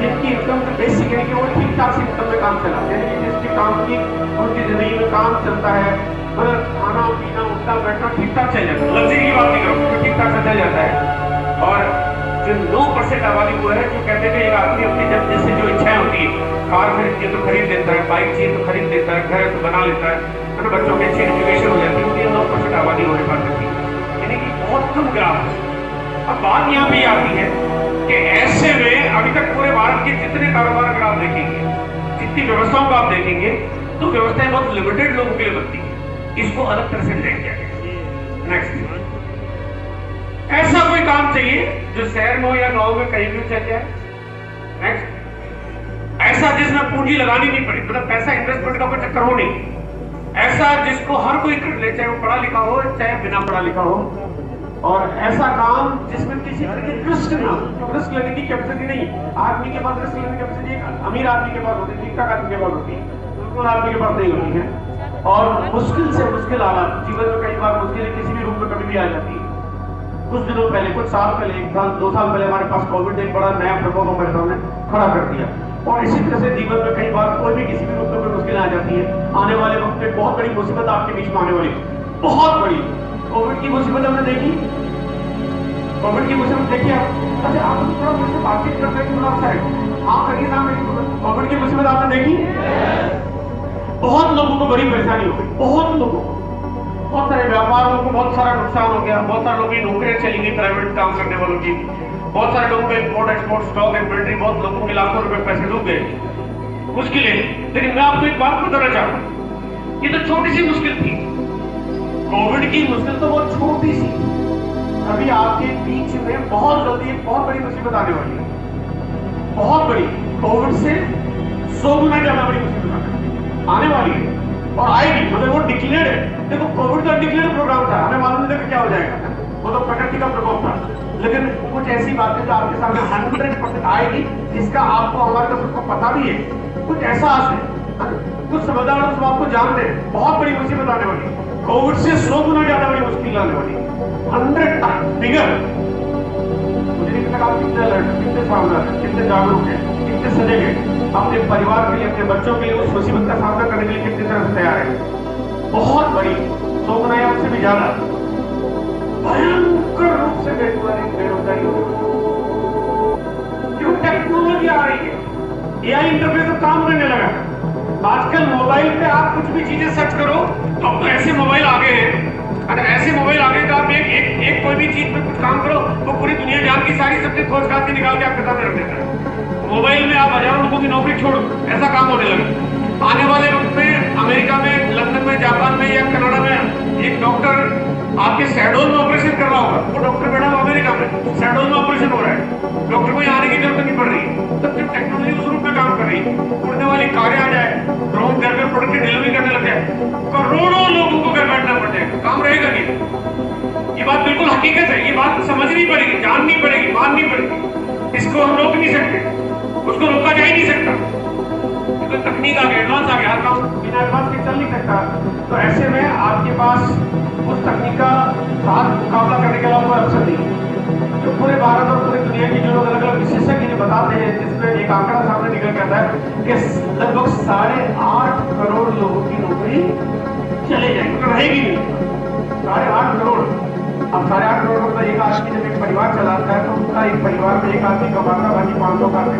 जिनकी इनकम बेसिक है कि वो ठीक ठाक से इनकम में काम चला, यानी कि जिसकी काम की उनकी जिंदगी में काम चलता है, मतलब खाना पीना उठना बैठना ठीक ठाक चल जाता है, लग्जरी की बात नहीं करूँ, ठीक ठाक से चल जाता है। और जो 9% आबादी वो है जो कहते हैं एक आदमी अपनी जब जैसे जो इच्छाएं होती है, कार खरीदती है तो खरीद लेता है, बाइक चाहिए तो खरीद लेता है, घर है तो बना लेता है, बच्चों की अच्छी एजुकेशन हो जाती है, 9% आबादी हमारे पास रहती है, यानी कि बहुत कम ग्राफ है। अब बात यहाँ पे आती है कि ऐसे में अभी तक पूरे भारत के जितने कारोबार अगर आप देखेंगे, जितनी व्यवस्थाओं को आप देखेंगे, तो व्यवस्थाएं बहुत लिमिटेड लोगों के लिए बनती है, इसको अलग तरह से डिजाइन किया गया। नेक्स्ट, ऐसा कोई काम चाहिए जो शहर में हो या गांव में कहीं भी चल जाए। नेक्स्ट, ऐसा जिसमें पूंजी लगानी नहीं पड़े, मतलब पैसा इन्वेस्टमेंट का कोई चक्कर हो नहीं, ऐसा जिसको हर कोई कर ले, चाहे वो पढ़ा लिखा हो चाहे बिना पढ़ा लिखा हो, और ऐसा काम जिसमें किसी तरह की रिस्क ना हो। रिस्क लेने की कैपेसिटी नहीं, आदमी के पास रिस्क लेने की कैपेसिटी एक अमीर आदमी के पास होती है, ठीक ठाक आदमी के पास होती है, बिल्कुल आदमी के पास नहीं होती है। और मुश्किल से मुश्किल हालात जीवन में कई बार मुश्किलें किसी भी रूप में कभी भी आ जाती है। कुछ दिनों पहले, कुछ साल पहले, 1 साल 2 साल पहले हमारे पास कोविड ने एक बड़ा नया प्रकोप हमारे सामने खड़ा कर दिया। और इसी तरह से जीवन में कई बार कोई भी किसी भी रूप में कोई मुश्किलें आ जाती है। आने वाले वक्त में बहुत बड़ी मुसीबत आपके बीच में आने वाली, बहुत बड़ी। कोविड की मुसीबत हमने देखी, कोविड की मुसीबत देखी आप। अच्छा, आप थोड़ा मुझसे बातचीत करते हैं, थोड़ा सा हाँ करिए ना। कोविड की मुसीबत आपने देखी, बहुत लोगों को बड़ी परेशानी हो गई, बहुत लोगों को, बहुत सारे व्यापारों को बहुत सारा नुकसान हो गया, बहुत सारे लोगों की नौकरियां चली गई, प्राइवेट काम करने वालों की, बहुत सारे लोगों का इंपोर्ट एक्सपोर्ट स्टॉक इन्वेंटरी, बहुत लोगों के लाखों रुपए पैसे डूब गए, मुश्किलें। लेकिन मैं आपको एक बात बताना चाहता हूं, ये तो छोटी सी मुश्किल थी। कोविड की मुश्किल तो बहुत छोटी सी, अभी आपके बीच में बहुत जल्दी एक बहुत बड़ी मुसीबत आने वाली है, बहुत बड़ी। कोविड से 100 गुना ज्यादा बड़ी मुसीबत आने वाली है और आएगी, मतलब वो डिक्लेयर्ड है। देखो, कोविड का डिक्लेयर्ड प्रोग्राम था, हमें मालूम नहीं था क्या हो जाएगा, वो तो प्रकृति का प्रकोप था। लेकिन कुछ ऐसी बातें जो आपके सामने 100% आएगी, जिसका आपको हमारे तो सबको पता भी है, कुछ एहसास है, कुछ समझदार लोग आपको जानते हैं, बहुत बड़ी मुसीबत आने वाली है। कोविड से 100 गुना ज्यादा बड़ी मुश्किल आने वाली है, 100 टाइम बिगर। मुझे नहीं पता आप कितने अलर्ट, कितने सावधान, कितने जागरूक हैं, कितने सजग हैं, अपने परिवार के लिए, अपने बच्चों के लिए उस मुसीबत का सामना करने के लिए कितनी तरह से तैयार है। बहुत बड़ी, 100 गुना या उससे भी ज्यादा भयंकर रूप से बेरोजगारी हो रही है। क्यों? टेक्नोलॉजी आ रही है, एआई इंटरफेस अब काम करने लगा है। आजकल मोबाइल पे आप कुछ भी चीजें सर्च करो तो अब तो ऐसे मोबाइल आ गए हैं, अगर ऐसे मोबाइल आ गए तो आप एक कोई भी चीज पे कुछ काम करो तो पूरी दुनिया जान की सारी सब्जी खोज खाती निकाल के आपके सामने रख देता है। मोबाइल में आप हजारों लोगों की नौकरी छोड़, ऐसा काम होने लगा। आने वाले वक्त में अमेरिका में, लंदन में, जापान में या कनाडा में एक डॉक्टर आपके शैडोल में ऑपरेशन कर रहा होगा, वो डॉक्टर बैठा हुआ अमेरिका में, शैडोल में ऑपरेशन हो रहा है, डॉक्टर को यहाँ आने की जरूरत नहीं पड़ रही। तब जब टेक्नोलॉजी उस रूप में काम कर रही, उड़ने वाली कारें आ जाए, ड्रोन घर घर प्रोडक्ट की डिलीवरी करने लग जाए, करोड़ों लोगों को घर बैठना पड़ जाएगा, काम रहेगा नहीं। ये बात बिल्कुल हकीकत है, ये बात समझनी पड़ेगी, जाननी पड़ेगी, माननी पड़ेगी। इसको हम रोक नहीं सकते, उसको रोका जा ही नहीं सकता, क्योंकि तकनीक आ गई, एडवांस आ गया, हर काम बिना एडवांस के चल नहीं सकता। तो ऐसे में आपके पास उस तकनीक का साथ मुकाबला करने के अलावा कोई अवसर नहीं है। जो पूरे भारत और पूरी दुनिया की जो लोग अलग अलग विशेषज्ञ जो बताते हैं, जिसमें एक आंकड़ा सामने निकल के आता है कि लगभग 8.5 करोड़ लोगों की नौकरी चले जाएगी, तो रहेगी नहीं। 8.5 करोड़। अब 8.5 करोड़ मतलब एक आदमी जब एक परिवार चलाता है तो उसका एक परिवार में एक आदमी कमाता, बाकी 500 खाते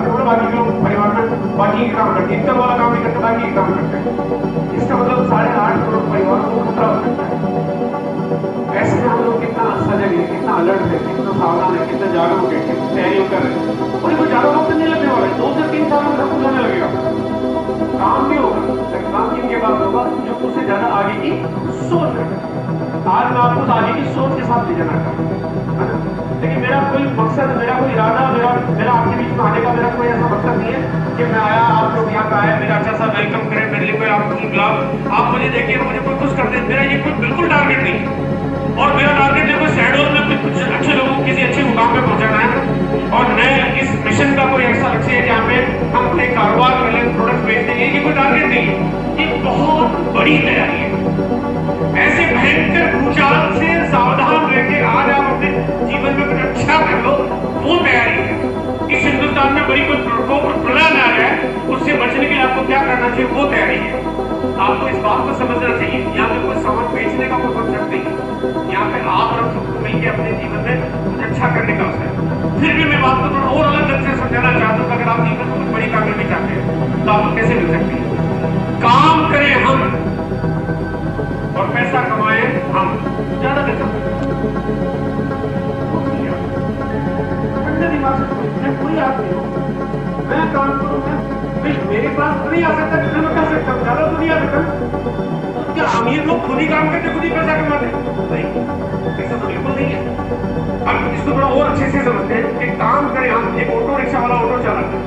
बोले, बाकी लोग परिवार में बाकी काम करते हैं, इनकम वाला काम नहीं करते, बाकी काम करते हैं। इसका मतलब 8.5 करोड़ परिवार को खतरा हो सकता है। ऐसे में हम लोग कितना सजग है, कितना अलर्ट है, कितना सावधान है, कितना जागरूक है, कितनी तैयारियों कर रहे हैं। और इनको ज्यादा वक्त नहीं लगने वाला है, 2 से 3 साल में सब कुछ होने लगेगा। काम भी होगा, लेकिन काम किनके पास होगा? जो उससे ज्यादा आगे की सोच रखता है। आज मैं आपको आगे की सोच के साथ ले जाना चाहता हूँ, लेकिन मेरा कोई मकसद, मेरा कोई इरादा, मेरा आपके बीच में आने का मेरा कोई ऐसा मकसद नहीं है कि मैं आया, आप लोग यहाँ का आए, मेरा अच्छा सा वेलकम करें, मेरे लिए कोई आपको गुलाब, आप मुझे देखिए, मुझे कोई खुश कर दे। मेरा ये कोई बिल्कुल टारगेट नहीं है। और मेरा टारगेट है कोई शैडोल में कुछ अच्छे लोगों को किसी अच्छे मुकाम पे पहुंचाना है। और नए इस मिशन का कोई ऐसा लक्ष्य है जहाँ पे हम अपने कारोबार कर लें, प्रोडक्ट बेच देंगे, ये कोई टारगेट नहीं है। ये बहुत बड़ी तैयारी है। ऐसे भयंकर भूचाल से सावधान रहकर आज आप अपने जीवन में कुछ अच्छा कर लो, वो तैयारी है। इस हिंदुस्तान में बड़ी कोई प्रलय आ जाए, उससे बचने के लिए आपको क्या करना चाहिए, वो तैयारी है। आपको इस बात को समझना चाहिए, यहाँ पे कोई सामान बेचने का कोई कंसेप्ट नहीं है। यहाँ पे आप और सबको मिलकर अपने जीवन में कुछ अच्छा करने का अवसर है। फिर भी मैं बात को थोड़ा और अलग ढंग से समझाना चाहता हूँ। अगर आप जीवन में कुछ बड़ी कामयाबी चाहते हैं तो आपको कैसे मिल सकती है? काम करें हम और पैसा कमाए हम, ज्यादा बेहतर। दिमाग से कोई आदमी हो, मैं काम करूँ, मेरे पास तो नहीं आ सकता, मैं कर सकता हूँ, ज्यादा तो नहीं आ सकता। क्या अमीर लोग खुद ही काम करते, खुद ही पैसा कमाते? नहीं, ऐसा तो बिल्कुल नहीं है। अब इसको थोड़ा और अच्छे से समझते हैं कि काम करें हम। एक ऑटो रिक्शा वाला ऑटो चलाता है,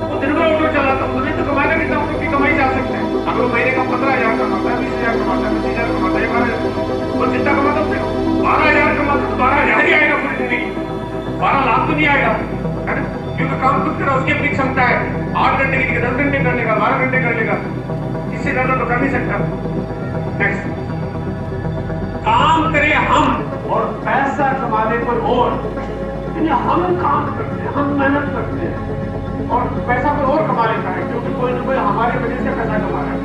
वो दिन भर ऑटो चलाता है, तो नहीं तो कमाएगा कितना, उसकी कमाई जा सकता है। अगर वो महीने का 15,000 कमाता है, 20,000 कमाता है, 25,000 कमाता है, 12,000, वो जितना कमाता है उससे 12,000 कमाता है, 12,000 ही आएगा पूरी जिंदगी, 12 लाख तो नहीं आएगा, है ना? क्योंकि काम खुद करा, उसकी अपनी क्षमता है, 8 घंटे की जगह 10 घंटे कर लेगा, 12 घंटे कर लेगा, इससे ज्यादा तो कर नहीं सकता। नेक्स्ट, काम करें हम और पैसा कमा ले कोई और, हम काम करते हैं, हम मेहनत करते हैं और पैसा कोई और कमा लेता है, क्योंकि कोई ना कोई हमारी वजह से पैसा कमा रहा है,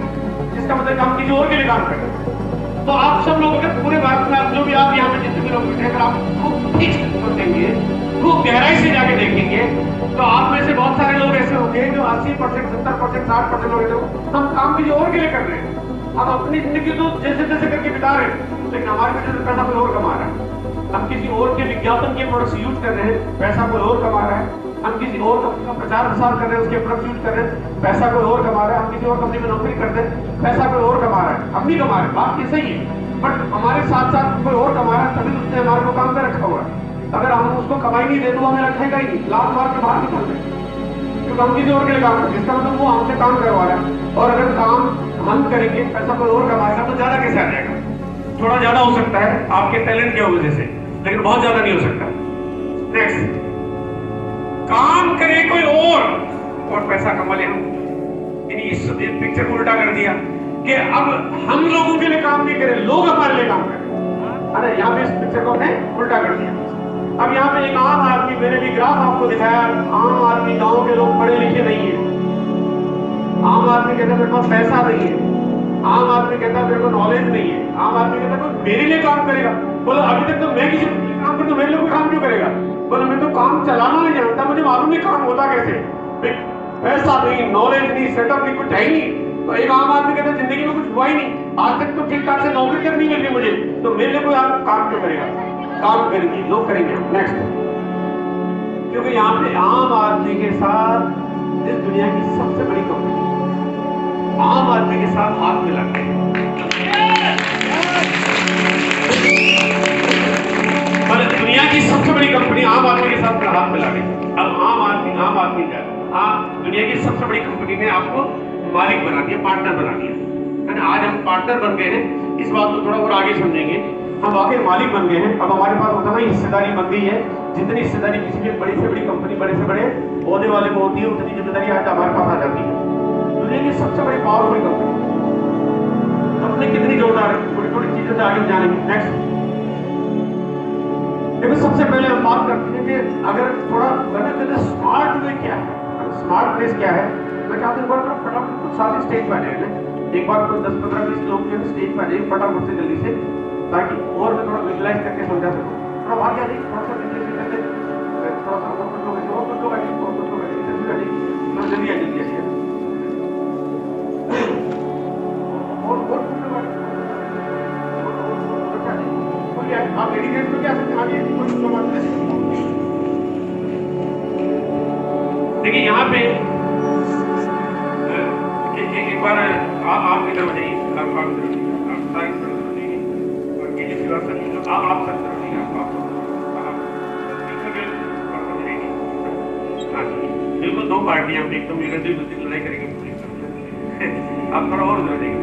जिसका मतलब हम किसी और के लिए काम कर रहे हैं। तो आप सब लोग अगर पूरे भारत में जो भी आप यहाँ पे जितने भी लोग बैठे, अगर आप खूब ठीक सोचेंगे, खूब गहराई से जाके देखेंगे, तो आप में से बहुत सारे लोग ऐसे होंगे जो 80%, 70%, 60% लोग हैं, हम काम किसी और के लिए कर रहे हैं, हम अपनी जिंदगी तो जैसे तैसे करके बिता रहे हैं, लेकिन हमारे वजह से पैसा कोई और कमा रहा है। हम किसी और के विज्ञापन के प्रोडक्ट्स यूज कर रहे हैं, पैसा कोई और कमा रहा है। हम किसी और कंपनी का प्रचार प्रसार कर रहे हैं, उसके प्रोडक्ट्स यूज कर रहे हैं, पैसा कोई और कमा रहा है। हम किसी और कंपनी में नौकरी करते हैं, पैसा कोई और कमा रहा है, हम नहीं कमा रहे, बात ये सही है, बट हमारे साथ साथ कोई और कमा रहा है, तभी उसने हमारे को काम पे रखा हुआ है। अगर हम उसको कमाई नहीं दे तो हमें रखेगा ही नहीं, लात मार के बाहर निकल रहे, क्योंकि हम किसी और के लिए काम करते हैं, इसका मतलब वो हमसे काम करवा रहा है। और अगर काम हम करेंगे, पैसा कोई और कमाएगा, तो ज्यादा कैसे आ जाएगा? थोड़ा ज्यादा हो सकता है आपके टैलेंट की वजह से, लेकिन बहुत ज्यादा नहीं हो सकता। नेक्स्ट, काम करे कोई और पैसा कमा ले हम। इस पिक्चर को उल्टा कर दिया कि अब हम लोगों के लिए काम नहीं करें, लोग हमारे लिए काम करें। अरे यहाँ पे इस पिक्चर को हमने उल्टा कर दिया। अब यहाँ पे एक आम आदमी, मैंने भी ग्राफ आपको दिखाया, आम आदमी, गांव के लोग पढ़े लिखे नहीं है, आम आदमी कहता है मेरे पास पैसा नहीं है, आम आदमी कहता है मेरे को नॉलेज नहीं है, आम आदमी कहता है मेरे लिए काम करेगा। बोलो अभी तक तो मैं किसी के लिए काम करता, मेरे लिए कोई काम क्यों करेगा? बोलो मैं तो काम चलाना नहीं जानता, मुझे मालूम नहीं काम होता कैसे, पैसा नहीं, नॉलेज नहीं, सेटअप नहीं, कुछ है ही नहीं। तो एक आम आदमी कहता है जिंदगी में कुछ हुआ ही नहीं, आज तक तो ठीक ठाक से नौकरी तक नहीं मिली मुझे, तो मेरे लिए कोई काम क्यों करेगा? काम करेंगे, लोग करेंगे। नेक्स्ट, क्योंकि यहाँ पे आम आदमी के साथ इस दुनिया की सबसे बड़ी कंपनी आम आदमी के साथ हाथ मिला के, दुनिया की सबसे बड़ी कंपनी आम आदमी के साथ हाथ मिला के। अब आम आदमी का दुनिया की सबसे बड़ी कंपनी ने आपको मालिक बना दिया, पार्टनर बना दिया। आज हम पार्टनर बन गए हैं, इस बात को थोड़ा और आगे समझेंगे। हम वाकई मालिक बन गए हैं, अब हमारे पास उतना ही हिस्सेदारी बन गई है, जितनी हिस्सेदारी किसी भी बड़ी से बड़ी कंपनी, बड़े से बड़े पौधे वाले को होती है, उतनी जिम्मेदारी आज हमारे पास आ जाती है। दुनिया की सबसे बड़ी पावरफुल कंपनी कितनी जोरदार है, थोड़ी थोड़ी चीजों से आगे जानेंगे। नेक्स्ट, देखो सबसे पहले हम बात करते हैं कि अगर थोड़ा स्मार्ट वे क्या है, स्मार्ट प्लेस क्या है। मैं चाहता हूँ फटाफट सारे स्टेज पे आ जाएंगे, एक बार 10-15-20 लोग जो स्टेज पे आ जाएंगे फटाफट से जल्दी से, ताकि और मैं थोड़ा विजुलाइज करके समझा सकूँ। थोड़ा बात क्या थोड़ा सा थोड़ा सा और कुछ लोग जल्दी आ जल्दी आप डेडिकेट तो क्या देखिए यहाँ पे एक बार आप इधर हो जाइए, बिल्कुल दो पार्टियां एकदम लड़ाई करेंगे, आप थोड़ा और उधर जाइए।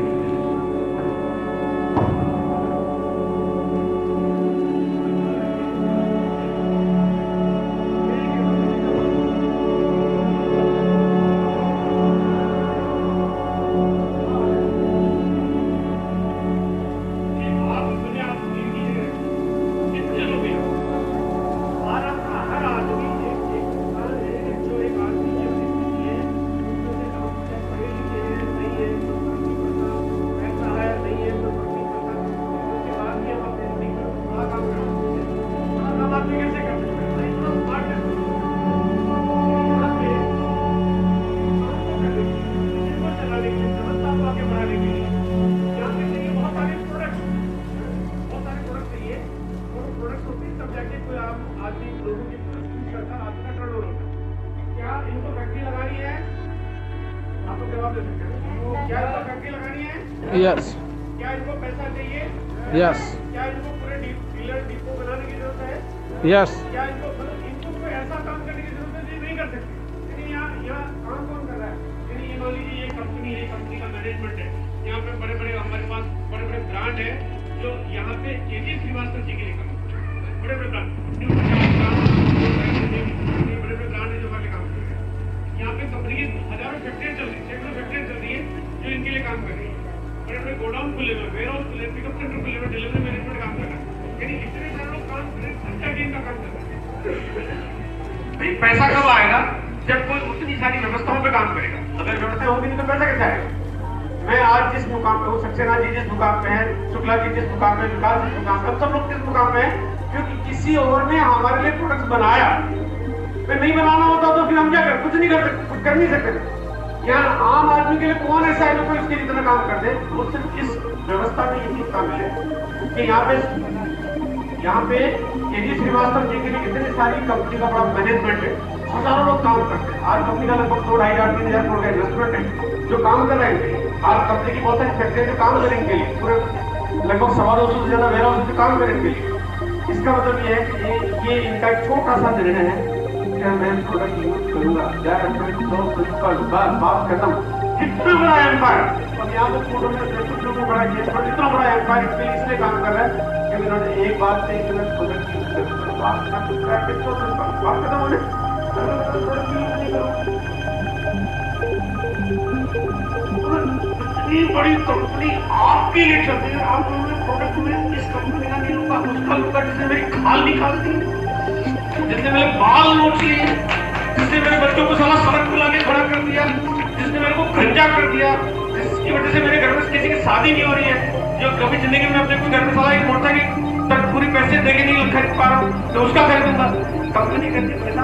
यस। क्या इनको पैसा चाहिए? यस। क्या इनको पूरे डीलर डिपो बनाने की जरूरत है? यस। क्या इनको कोई ऐसा काम करने की जरूरत है जो नहीं कर सकते? यहाँ काम कौन कर रहा है? ये मान लीजिए ये कंपनी कंपनी है, कंपनी का मैनेजमेंट है। यहाँ पे बड़े बड़े हमारे पास बड़े बड़े ब्रांड है जो यहाँ पे केजी श्रीवास्तव जी के लिए काम करते हैं। बड़े बड़े ब्रांड, बड़े बड़े ब्रांड है जो हमारे काम करते हैं। यहाँ पे कंपनी की हजारों फैक्ट्रियाँ चल रही है, सैकड़ों फैक्ट्रियाँ चल रही है जो इनके लिए काम कर रही है। बड़े बड़े गोडाउन खुले हुए, वेयर हाउस खुले, पिकअप सेंटर खुले हुए, डिलीवरी मैनेजमेंट काम कर रहा है। यानी इतने सारे लोग काम कर रहे हैं, खर्चा टीम का काम कर रहा है। पैसा कब आएगा? जब कोई उतनी सारी व्यवस्थाओं पे काम करेगा। अगर व्यवस्था होगी नहीं तो पैसा कैसे आएगा? मैं आज जिस मुकाम पे हूँ, सक्सेना जी जिस मुकाम पे है, शुक्ला जी जिस मुकाम पे, विकास जिस मुकाम पे, सब लोग किस मुकाम पे हैं? क्योंकि किसी और ने हमारे लिए प्रोडक्ट्स बनाया। फिर नहीं बनाना होता तो फिर हम क्या कर, कुछ नहीं कर सकते, कुछ कर नहीं सकते। यहाँ आम आदमी के लिए कौन ऐसा है जो कोई इसके जितना काम कर दे? वो सिर्फ इस व्यवस्था में ये चीज शामिल है कि यहाँ पे केजी श्रीवास्तव जी के लिए कितनी सारी कंपनी का बड़ा मैनेजमेंट है, हजारों लोग काम करते हैं। आज कंपनी का लगभग 2,500-3,000 करोड़ का इन्वेस्टमेंट है जो काम कर रहे हैं। आज कंपनी की बहुत सारी फैक्ट्रियां जो काम करेंगे के लिए, पूरे लगभग 250 से ज्यादा वेयर हाउस जो काम करेंगे के लिए। इसका मतलब ये है कि ये इनका एक छोटा सा निर्णय है कि मैं प्रोडक्ट यूज करूंगा, बात खत्म। इतना बड़ा एम्पायर, अब यहाँ पे फोटो में बड़ा इतना बड़ा एम्पायर इसलिए काम कर रहा है कि उन्होंने एक बात से प्रोडक्ट यूज करूंगा, बात खत्म होने इतनी बड़ी कंपनी आपके लिए चलती है। आप उन्होंने प्रोडक्ट में इस कंपनी का नहीं लूंगा, उसका लूंगा, जिसने मेरी खाल निकाल दी, जिसने मेरे बाल नोच लिए, जिसने मेरे बच्चों को साला सड़क पे लाके खड़ा कर दिया, जिसने मेरे को गंजा कर दिया, जिसकी वजह से मेरे घर में किसी की शादी नहीं हो रही है, जो कभी जिंदगी में अपने कोई घर में साला एक मोटरसाइकिल तक पूरी पैसे देके नहीं खरीद पा रहा हूँ, तो उसका खरीदूंगा। कंपनी कहती है पैसा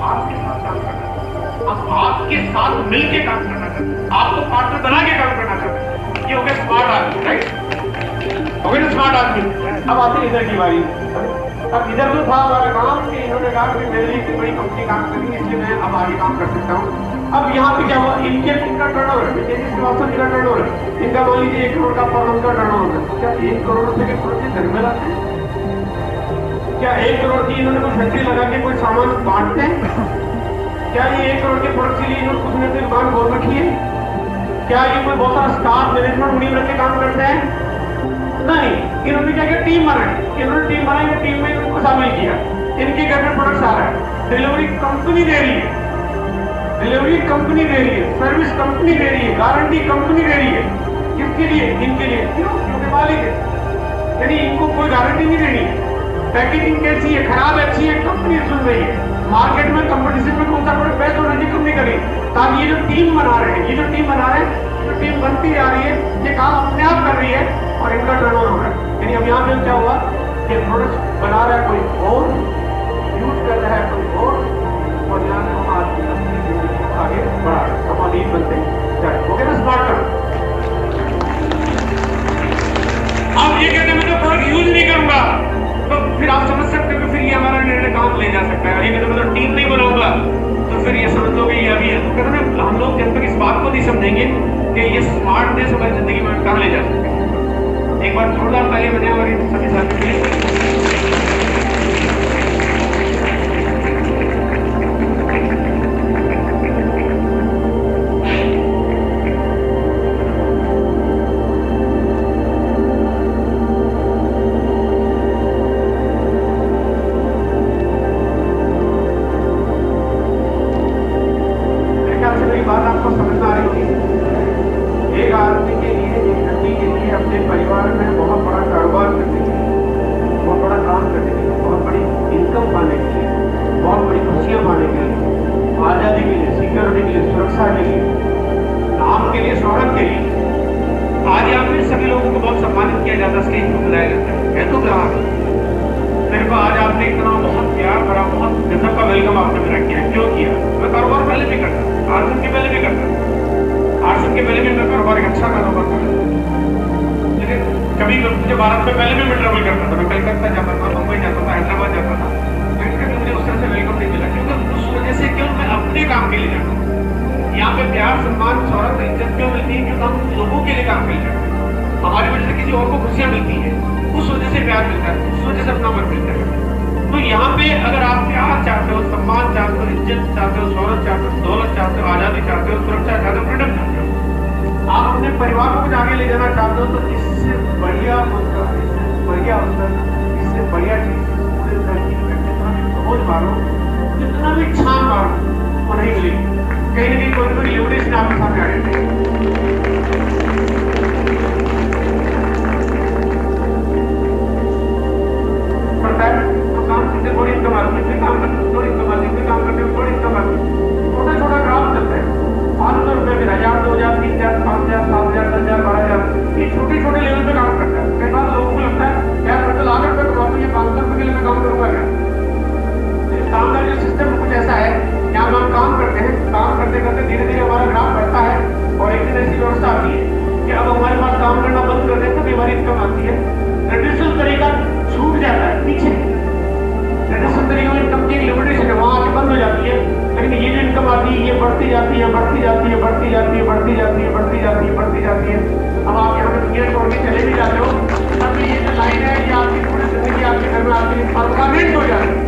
आपके साथ काम करना, अब आपके साथ मिलके काम करना चाहते, आपको पार्टनर बना के काम करना चाहते। ये हो गया स्मार्ट आदमी, राइट? हो गया ना स्मार्ट आदमी। अब आते इधर की बारी। अब इधर तो था हमारा काम कि इन्होंने कहा कि मेरे लिए इतनी बड़ी कंपनी काम करेंगी, इसलिए मैं अब आगे काम कर सकता हूँ। अब यहाँ पे क्या हुआ, इनका टर्नओवर, श्रीवास्तव जी का टर्नओवर, इनका मान लीजिए 1 करोड़ का पर मंथ का टर्नओवर है। क्या 1 करोड़ रुपए के प्रोडक्ट घर में लाते हैं? क्या 1 करोड़ की इन्होंने कोई फैक्ट्री लगा के कोई सामान बांटते हैं? क्या ये 1 करोड़ के प्रोडक्ट के लिए इन्होंने कुछ न कुछ दुकान खोल रखी है? क्या ये कोई बहुत सारा स्टाफ मैनेजमेंट उन्हीं रख के काम करते हैं? नहीं, इन्होंने क्या किया, टीम बनाई। इन्होंने टीम बनाई, टीम में इनको शामिल किया। इनके घर में प्रोडक्ट्स आ रहा है, डिलीवरी कंपनी दे रही है, डिलीवरी कंपनी दे रही है, सर्विस कंपनी दे रही है, गारंटी कंपनी दे रही है। किसके लिए? इनके लिए। क्यों? क्योंकि मालिक है, यानी इनको कोई गारंटी नहीं देनी है। पैकेजिंग कैसी है, खराब है, अच्छी है, कंपनी सुन रही है। मार्केट में कंपटीशन में कौन सा प्रोडक्ट बेस्ट होना चाहिए, कंपनी करेगी। ताकि ये जो टीम बना रहे हैं, ये जो टीम बना रहे हैं, जो टीम बनती जा रही है, ये काम अपने आप कर रही है और इनका टर्नओवर हो रहा है। यानी अब यहाँ पे क्या हुआ कि प्रोडक्ट बना रहा है कोई और, यूज कर रहा है कोई और यहाँ से हम आगे बढ़ा रहे हैं, हम अमीर बनते हैं। हो गया ना स्मार्ट टर्म। अब ये कहते हैं मैं तो प्रोडक्ट यूज नहीं करूंगा, तो फिर आप समझ सकते हो कि फिर ये हमारा निर्णय काम ले जा सकता है। ये कहते मैं तो टीम नहीं बनाऊंगा, तो फिर ये समझ लो कि ये अभी है। तो कहते हैं हम लोग जब तक इस बात को नहीं समझेंगे कि ये स्मार्टनेस हमारी जिंदगी में कहाँ ले जा सकते हैं। एक बार जोरदार ताली बजाएं हमारे सभी साथियों के लिए। तो यहाँ पे अगर आप प्यार चाहते हो, सम्मान चाहते हो, इज्जत चाहते हो, शोहरत चाहते हो, दौलत चाहते हो, आजादी चाहते हो, सुरक्षा चाहते हो, फ्रीडम चाहते हो, आप अपने परिवार को कुछ आगे ले जाना चाहते हो, तो इससे बढ़िया मुद्दा, इससे बढ़िया अवसर, इससे बढ़िया चीज पूरे धरती पे जितना भी खोज मारो, जितना भी छान मारो, वो नहीं मिलेगी। कहीं ना कहीं कोई लिमिटेशन आपके सामने आ जाती है। थोड़ी इनकम आती है, काम करते थोड़ी इनकम आती है, काम करते थोड़ी इनकम आती है, छोटा छोटा ग्राफ चलता है। 500 रुपए में 1000, 2000, 3000, 5000, 7000, 10000, 12000, ये छोटे छोटे लेवल पे काम करता है। कई बार लोगों को लगता है यार मैं तो लाख रुपए कमाऊंगा, ये 500 रुपए के लिए मैं काम करूंगा क्या? काम का जो सिस्टम कुछ ऐसा है, यहाँ हम काम करते हैं, काम करते करते धीरे धीरे हमारा ग्राफ बढ़ता है और एक दिन ऐसी व्यवस्था आती है कि अब हमारे पास काम करना बंद कर दें तभी हमारी इनकम आती है। ट्रेडिशनल तरीका छूट जाता है पीछे, ट्रेडिशनल तरीके में इनकम की लिमिटेशन है, वहाँ आके बंद हो जाती है। लेकिन ये जो इनकम आती है ये बढ़ती जाती है, बढ़ती जाती है, बढ़ती जाती है, बढ़ती जाती है, बढ़ती जाती है, बढ़ती जाती है। अब आप यहाँ पे दुनिया छोड़ के चले भी जाते हो तब भी ये जो लाइन है ये आपकी पूरी जिंदगी आपके घर में आपके लिए परमानेंट हो जाती है।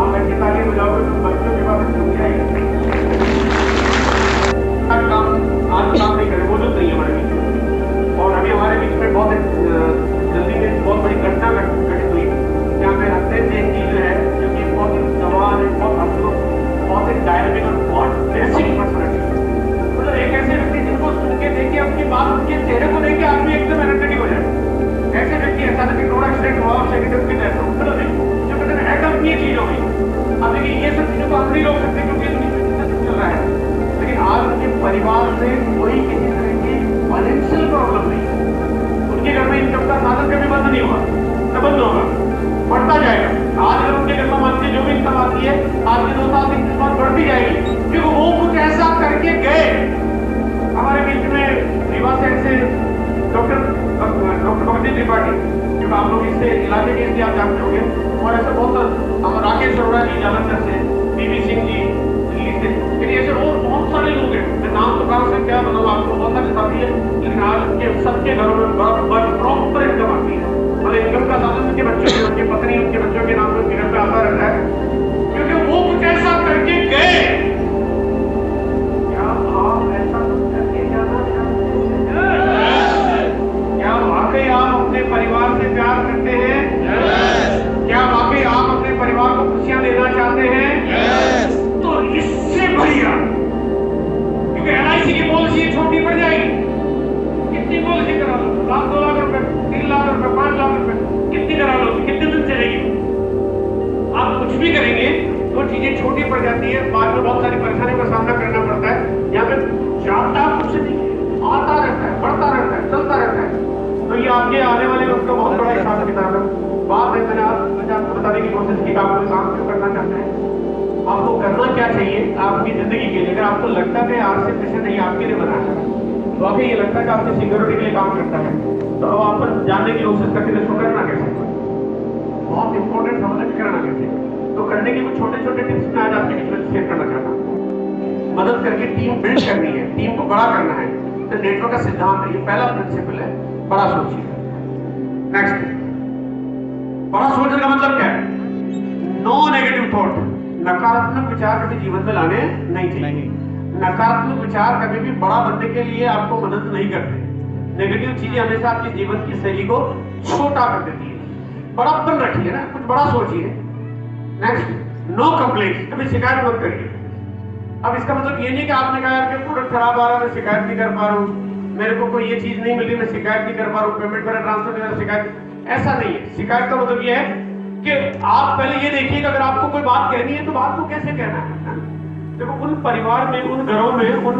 आप ऐसी तालीम हो जाओगे तो बच्चों के पास छूट जाएगी, हर काम आज काम नहीं करे, मौजूद नहीं है हमारे बीच। और अभी हमारे बीच में बहुत जल्दी में बहुत बड़ी घटना घटित हुई जहाँ पे हफ्ते से एक चीज है जो कि बहुत ही जवान है, बहुत ही डायनामिक और बहुत बेसिक पर्सनालिटी, मतलब एक ऐसे व्यक्ति जिनको सुन के देख के अपनी बात उनके चेहरे को देख के आदमी एकदम एनर्जेटिक हो जाए। ऐसे व्यक्ति ऐसा नहीं रोड एक्सीडेंट हुआ और सेक्रेटरी की डेथ हो, मतलब जो कहते हैं एटम की चीज हो गई। अब देखिए ये सब चीजों को हम नहीं रोक सकते क्योंकि चल रहा है, लेकिन आज उनके परिवार में कोई किसी तरह की फाइनेंशियल प्रॉब्लम नहीं, उनके घर में इनकम का साधन कभी बंद नहीं हुआ, न बंद होगा, बढ़ता जाएगा। आज अगर उनके घर में मान के जो भी इनकम आती है आज के 2 साल की किस्मत बढ़ती जाएगी क्योंकि वो कुछ ऐसा करके गए। हमारे बीच में रीवा से ऐसे डॉक्टर भगवती त्रिपाठी, जो आप लोग इससे इलाके के इसलिए आप जानते होंगे, और ऐसे बहुत हम राकेश अरोड़ा जी जालंधर से, पीवी सिंह जी दिल्ली से, लेकिन ऐसे और बहुत सारे लोग हैं, मैं नाम तो कहाँ से क्या मतलब आपको बहुत सारे साथी है, लेकिन आज के सबके घरों में प्रॉपर इनकम आती है, मतलब इनकम का साधन उनके बच्चों के, उनके पत्नी, उनके बच्चों के नाम पर घर पे आता रहता है क्योंकि वो कुछ ऐसा करके गए। क्या आप ऐसा करके जाना चाहते हैं? क्या वाकई आप अपने परिवार से प्यार करते हैं? क्या वाकई आप अपने परिवार को खुशियां देना चाहते हैं? तो इससे बढ़िया, क्योंकि LIC की पॉलिसी छोटी पड़ जाएगी, कितनी पॉलिसी करा लो, 1 लाख 2 लाख रुपए, 3 लाख रुपए, 5 लाख रुपए, कितनी करा लो, कितने दिन चलेगी? आप कुछ भी करेंगे तो चीजें छोटी पड़ जाती है, बाद में बहुत सारी परेशानियों का सामना करना पड़ता है। यहाँ पे जाता कुछ नहीं, आता रहता है, बढ़ता रहता है, चलता रहता है। तो ये आपके आने वाले वक्त का बहुत बड़ा हिसाब किताब है। बात है मैंने आपको बताने की कोशिश की आप कोई काम क्यों करना चाहते हैं, आपको करना क्या चाहिए आपकी जिंदगी के लिए। अगर आपको लगता है आज से पैसे नहीं आपके लिए बना है, तो आपको ये लगता है कि आपकी सिक्योरिटी के लिए काम करता है, तो अब आप जानने की कोशिश करते हैं इसको करना कैसे, बहुत इंपॉर्टेंट समझ करना कैसे। तो करने के कुछ छोटे छोटे टिप्स मैं आज आपके बीच में शेयर करना चाहता हूँ। मदद करके टीम बिल्ड करनी है, टीम को बड़ा करना है, तो नेटवर्क का सिद्धांत है, ये पहला प्रिंसिपल है, बड़ा सोचिए। नेक्स्ट, बड़ा सोचने का मतलब क्या है? नो नेगेटिव थॉट, नकारात्मक विचार कभी जीवन में लाने नहीं चाहिए। नकारात्मक विचार कभी भी बड़ा बनने के लिए आपको मदद नहीं करते। नेगेटिव चीजें हमेशा आपके जीवन की शैली को छोटा कर देती है। बड़ापन रखिए ना, कुछ बड़ा सोचिए। नेक्स्ट, नो कंप्लेंट, कभी शिकायत मत करिए। अब इसका मतलब ये नहीं कि आपने कहा यार कि प्रोडक्ट खराब आ रहा है, मैं शिकायत नहीं कर पा रहा हूँ, मेरे को कोई ये चीज नहीं मिली, मैं शिकायत नहीं कर पा रहा हूँ, पेमेंट मेरा ट्रांसफर नहीं, शिकायत, ऐसा नहीं है। शिकायत का मतलब ये है कि आप पहले ये देखिए कि अगर आपको कोई बात कहनी है तो बात को कैसे कहना है। देखो उन परिवार में, उन घरों में, उन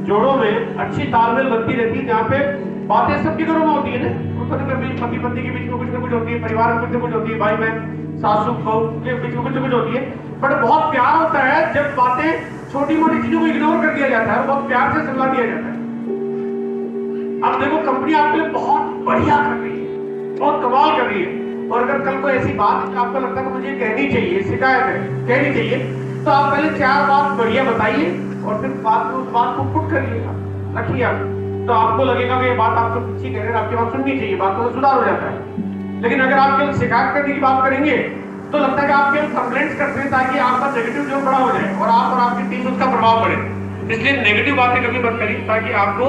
जोड़ों में अच्छी तालमेल बनती रहती है जहाँ पे बातें सबके घरों में होती है ना, पति पत्नी के बीच में कुछ ना कुछ होती है, परिवार में कुछ ना कुछ होती है, भाई बहन, सासू बहू के बीच में कुछ ना कुछ होती है। बट बहुत प्यार होता है जब बातें छोटी मोटी चीजों को इग्नोर कर दिया जाता है और बहुत प्यार से सलाह दिया जाता है। अब देखो कंपनी आपके लिए बहुत बढ़िया कर रही है, बहुत कमाल कर रही है, और अगर कल को ऐसी बात है आपको लगता है कि मुझे कहनी चाहिए, शिकायत है, कहनी चाहिए, तो आप पहले 4 बात बढ़िया बताइए और फिर बाद में उस बात को पुट करिएगा, रखिए आप। तो आपको लगेगा कि ये बात आपको अच्छी कह रहे हैं, आपकी बात सुननी चाहिए, बातों में सुधार हो जाता है। लेकिन अगर आप केवल शिकायत करने की बात करेंगे तो लगता है कि आप केवल कंप्लेंट्स करते हैं ताकि आपका नेगेटिव जो बड़ा हो जाए और आप और आपकी टीम उसका प्रभाव पड़े। इसलिए नेगेटिव बातें कभी मत करिए ताकि आपको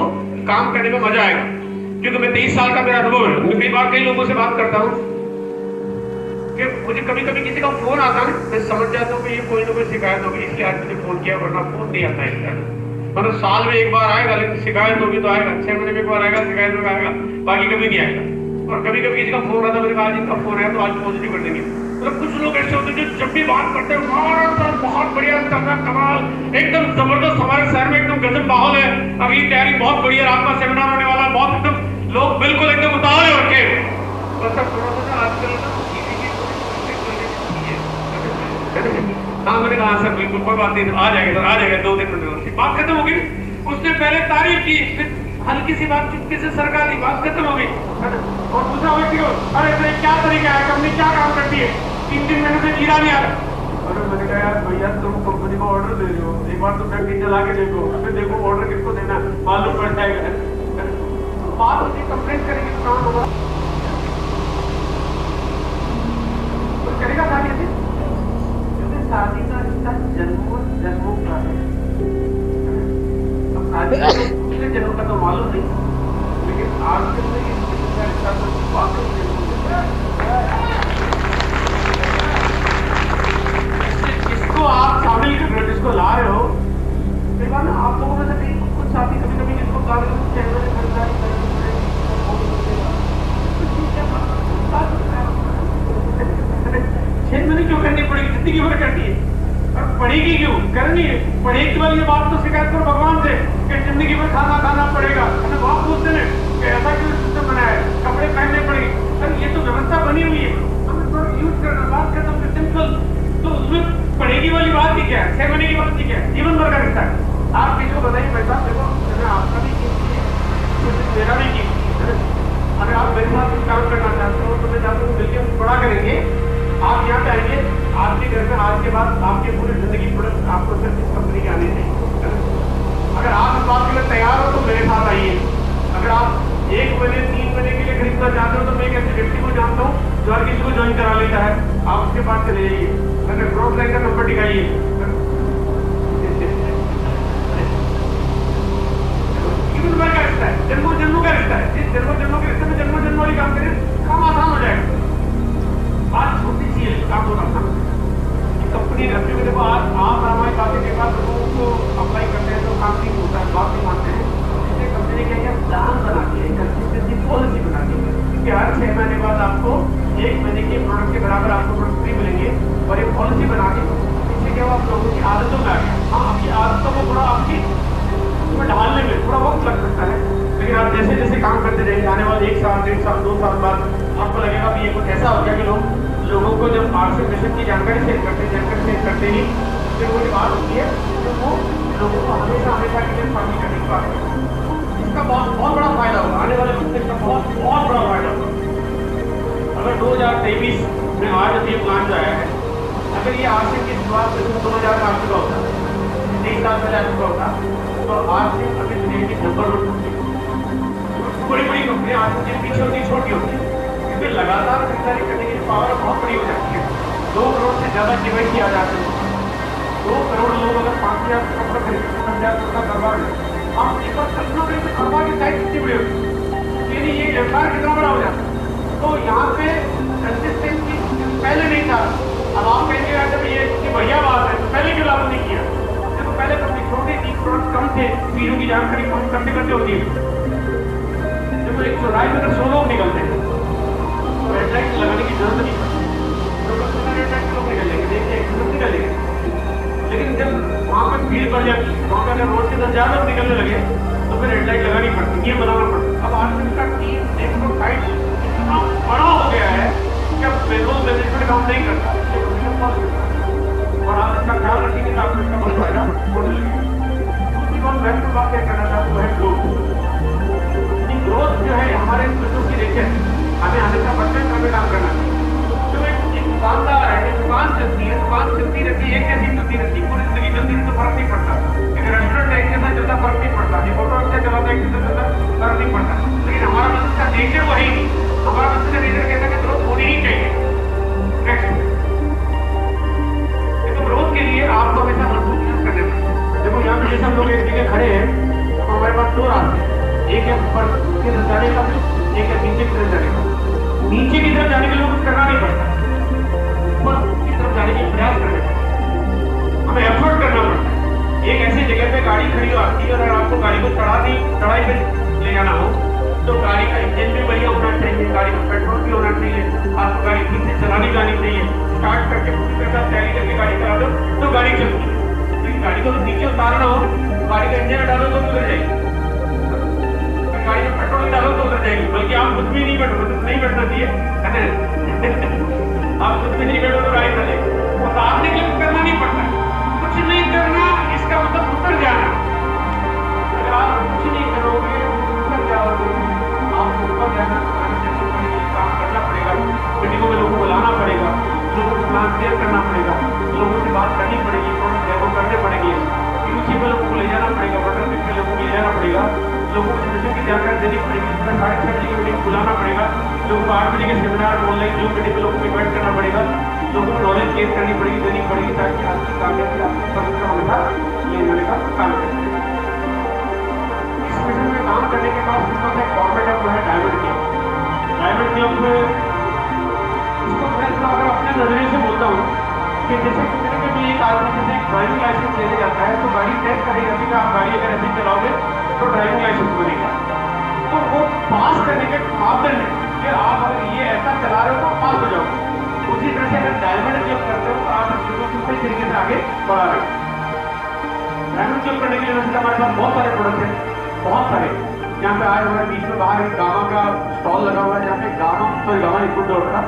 काम करने में मजा आएगा। क्योंकि मैं 23 साल का मेरा अनुभव है, मैं कई बार कई लोगों से बात करता हूँ कि मुझे कभी कभी किसी का फोन आता है, मैं समझ जाता हूँ कि ये कोई ना कोई शिकायत होगी, इसलिए आज मुझे फोन किया, वरना फोन नहीं आता है। मतलब साल में एक बार आएगा, लेकिन शिकायत होगी तो आएगा, 6 महीने में एक बार आएगा, शिकायत होगा आएगा, बाकी कभी नहीं आएगा। और कभी कभी किसी का फोन आता है, मैंने कहा आज इनका फोन है तो आज पॉजिटिव कर देंगे। मतलब कुछ लोग ऐसे होते हैं जो जब भी बात करते हैं बहुत बढ़िया कमाल, एकदम जबरदस्त, हमारे शहर में एकदम गजब माहौल है, अगली तैयारी बहुत बढ़िया, रात का सेमिनार होने वाला, बहुत एकदम लोग बिल्कुल एकदम उतावले हो रखे। हाँ मैंने कहा सर बिल्कुल कोई बात नहीं, आ जाएगा सर, आ जाएगा 2-3 मिनट। बात खत्म हो गई, उसने पहले तारीफ की, फिर हल्की सी बात चुपके से सरकार दी, बात खत्म हो गई। और दूसरा व्यक्ति को अरे तो क्या तरीका है, कंपनी क्या काम करती है, 3-3 महीने से जीरा नहीं आ रहा। अरे मैंने कहा यार भैया तुम कंपनी को ऑर्डर दे रहे हो, एक बार तुम फैक्ट्री चला के देखो, फिर देखो ऑर्डर किसको देना मालूम पड़ जाएगा। बात होती कंप्लेंट करेगी तो काम होगा, तो करेगा शादी ऐसे, क्योंकि शादी का रिश्ता जन्मों का है। अब शादी दूसरे जन्मों का तो मालूम नहीं, लेकिन आज के लिए इसका रिश्ता तो वाकई जिसको आप शामिल कर रहे हो, जिसको ला रहे हो, कई बार ना आप लोगों में से भी कुछ साथी कभी कभी जिसको ला रहे हो 6 महीने क्यों करनी पड़ेगी, जिंदगी भर करनी है, और पढ़ेगी क्यों करनी है। पढ़ेगी वाली बात तो शिकायत करो भगवान से कि जिंदगी भर खाना पड़ेगा। हमें बहुत पूछते हैं कि ऐसा क्यों सिस्टम बनाया है, कपड़े पहनने पड़ेंगे, अरे ये तो व्यवस्था बनी हुई है, हमें थोड़ा यूज करना, बात करना सिंपल। तो उसमें पढ़ेगी वाली बात ही क्या है, 6 महीने की बात ही क्या है, जीवन भर का रिश्ता है। आप किसी को बताइए पैसा देखो, मैंने आपका भी मेरा भी की, अगर आप मेरे साथ कुछ काम करना चाहते हो तो मैं चाहता हूँ मिलकर बड़ा करेंगे। आप यहाँ पे आएंगे, आपके घर में आज के बाद आपकी पूरी जिंदगी प्रोडक्ट आपको सिर्फ इस कंपनी के आने चाहिए। अगर आप इस बात के लिए तैयार हो तो मेरे साथ आइए। अगर आप 1 महीने 3 महीने के लिए खरीदना चाहते हो तो मैं एक ऐसे व्यक्ति को जानता हूँ जो हर किसी को ज्वाइन करा लेता है, आप उसके पास चले जाइए, अगर ग्रोथ लाइन का नंबर दिखाइए। जीवन का रिश्ता है, जन्मों का रिश्ता है, जिस जन्मों के रिश्ते में जन्मों वाली काम करें, काम आसान हो जाएगा। बात छोटी सी है, काम होना था कंपनी रखने में। देखो आज आप हमारी बातें के बाद लोगों को अप्लाई करते हैं तो काम नहीं होता है, बात नहीं मानते हैं, इसलिए कंपनी क्या है प्लान बनाती है, कंसिस्टेंसी पॉलिसी बनाती है कि हर 6 महीने बाद आपको 1 महीने के प्रोडक्ट के बराबर आपको प्रोडक्ट फ्री मिलेंगे। और ये पॉलिसी बना के इससे क्या आप लोगों की आदतों में आ गया। हाँ आपकी आदतों को थोड़ा आपकी उसमें ढालने में थोड़ा वक्त लग सकता है, लेकिन आप जैसे जैसे काम करते रहेंगे आने वाले 1 साल 1.5 साल 2 साल बाद आपको लगेगा कि ये कुछ ऐसा हो गया कि लोगों को जब आरसीएम मिशन की जानकारी शेयर करते ही फिर वो बात होती है तो वो लोगों को हमेशा के लिए फाइल करने की बात है। इसका बहुत बड़ा फायदा होगा आने वाले वक्त में, बहुत बड़ा फायदा होगा। अगर 2023 में आज ये प्लान जो आया है, अगर ये आरसीएम की शुरुआत 2000 में आ चुका होता, 3 साल पहले आ चुका होता, तो आरसीएम अभी दुनिया की नंबर 1 होती। बड़ी कंपनियां आरसीएम पीछे होती, छोटी होती, क्योंकि लगातार खरीदारी करने की पावर बहुत बड़ी हो जाती है। 2 करोड़ से ज्यादा केवाईसी आ जाते हैं। 2 करोड़ लोग अगर 5,000 करोड़ खरीदते हैं, 10,000 करोड़ कारोबार में, आप एक बार कल्पना करें तो कारोबार की साइज कितनी बड़ी होती है, ये व्यापार कितना बड़ा हो जाता है। तो यहाँ पे कंसिस्टेंसी पहले नहीं था। अब आप कहेंगे जब ये बढ़िया बात है तो पहले क्यों लागू नहीं किया। देखो पहले कंपनी छोटी थी, प्रोडक्ट कम थे, चीजों की जानकारी कम करते होती है। देखो एक चौराहे में 100 लोग निकलते हैं, रेड लाइट लगाने की जरूरत नहीं पड़ती, रेड लाइट लोग निकल लेंगे, देखिए एकदम निकल लेंगे। लेकिन जब वहाँ पर भीड़ बढ़ जाती है, वहाँ पर अगर रोड के 10,000 लोग निकलने लगे तो फिर रेड लाइट लगानी पड़ती, ये बनाना पड़ता। अब आरसीएम का टीम 160 इतना बड़ा हो गया है कि अब पेट्रोल मैनेजमेंट काम नहीं करता, और आप इसका ख्याल रखेंगे तो आपको इसका बहुत फायदा होने लगेगा। दूसरी बात क्या करना चाहता हूँ है ग्रोथ जो है हमारे बिजनेस की रेट है, हमें हमेशा परसेंट में काम करना चाहिए। तो एक दुकानदार है, दुकान चलती है, दुकान चलती रहती है, एक जैसी चलती रहती है, पूरी जिंदगी चलती है तो फर्क नहीं पड़ता। एक रेस्टोरेंट एक जैसा चलता फर्क नहीं पड़ता, एक ऑटो रिक्शा चलाता एक जैसा चलता फर्क नहीं पड़ता। लेकिन हमारा मस्जिद का नेचर वही नहीं, हमारा मस्जिद का नेचर कहता है कि ग्रोथ होनी ही चाहिए। नेक्स्ट, तो ग्रोथ के लिए आपको हमेशा मजबूत यूज करने पड़ते हैं। देखो यहाँ पे जैसे हम लोग एक जगह खड़े हैं तो हमारे पास दो रास्ते, एक है ऊपर की तरफ जाने का, एक है नीचे की तरफ जाने का। नीचे की तरफ जाने के लिए कुछ करना नहीं पड़ता, ऊपर की तरफ जाने के प्रयास करने पड़ते, हमें एफर्ट करना पड़ता है। एक ऐसी जगह पे गाड़ी खड़ी आती है, अगर आपको गाड़ी को चढ़ाई पे ले जाना हो तो गाड़ी का इंजन भी बढ़िया होना चाहिए, गाड़ी में पेट्रोल भी होना चाहिए, आपको गाड़ी ठीक से चलानी जानी चाहिए। स्टार्ट करके पूरी तरह तैयारी करके गाड़ी चला दो तो गाड़ी चलती है। लेकिन गाड़ी को तो नीचे उतारना हो, गाड़ी का इंजन डालो तो उतर जाएगी, गाड़ी में पेट्रोल डालो तो उतर जाएगी। बल्कि आप कुछ भी नहीं बैठो, नहीं बैठना चाहिए, आप कुछ भी नहीं बैठो तो गाड़ी चलेगी। उतारने के लिए करना नहीं पड़ता, कुछ नहीं करना इसका मतलब उतर जाना। अगर आप कुछ नहीं करोगे उतर जाओगे, आपको ऊपर जाना काम करना पड़ेगा, मीटिंगों में लोगों को बुलाना पड़ेगा, लोगों को प्लान शेयर करना पड़ेगा, लोगों से बात करनी पड़ेगी, प्रोडक्ट डेमो करने पड़ेंगे, यूसी पे लोगों को ले जाना पड़ेगा, बटर पे लोगों को ले जाना पड़ेगा, लोगों को सिस्टम की जानकारी देनी पड़ेगी, उसमें 6:30 बजे की मीटिंग बुलाना पड़ेगा, लोगों को 8 बजे के सेमिनार ऑनलाइन जूम मीटिंग में लोगों को इन्वाइट करना पड़ेगा, लोगों को नॉलेज गेन करनी पड़ेगी, देनी पड़ेगी, ताकि आपकी कामयाबी आपकी पसंद का हमेशा ये जाने का काम करें। इस मिशन में काम करने के बाद इसका एक कॉर्पोरेट है, वो है डायमंड क्लब। डायमंड क्लब में इसको मैं थोड़ा अगर अपने नजरिए से बोलता हूँ कि जैसे किसी के भी एक आदमी जैसे एक ड्राइविंग लाइसेंस लेने जाता है तो गाड़ी टेस्ट करेगा कि आप गाड़ी अगर ऐसे चलाओगे तो ड्राइविंग लाइसेंस बनेगा, तो वो पास करने के मापदंड है कि आप अगर ये ऐसा चला रहे हो तो पास हो जाओगे। उसी तरह से अगर डायमंड क्लब करते हो तो आप दूसरे तरीके से आगे बढ़ा रहे हो। डायमंड क्लब करने के लिए वैसे हमारे पास बहुत सारे प्रोडक्ट हैं, बहुत सारे। यहाँ पे आज हमारे बीच में बाहर एक गामा का स्टॉल लगा हुआ है, जहाँ पे गामा नहीं गुड डॉट का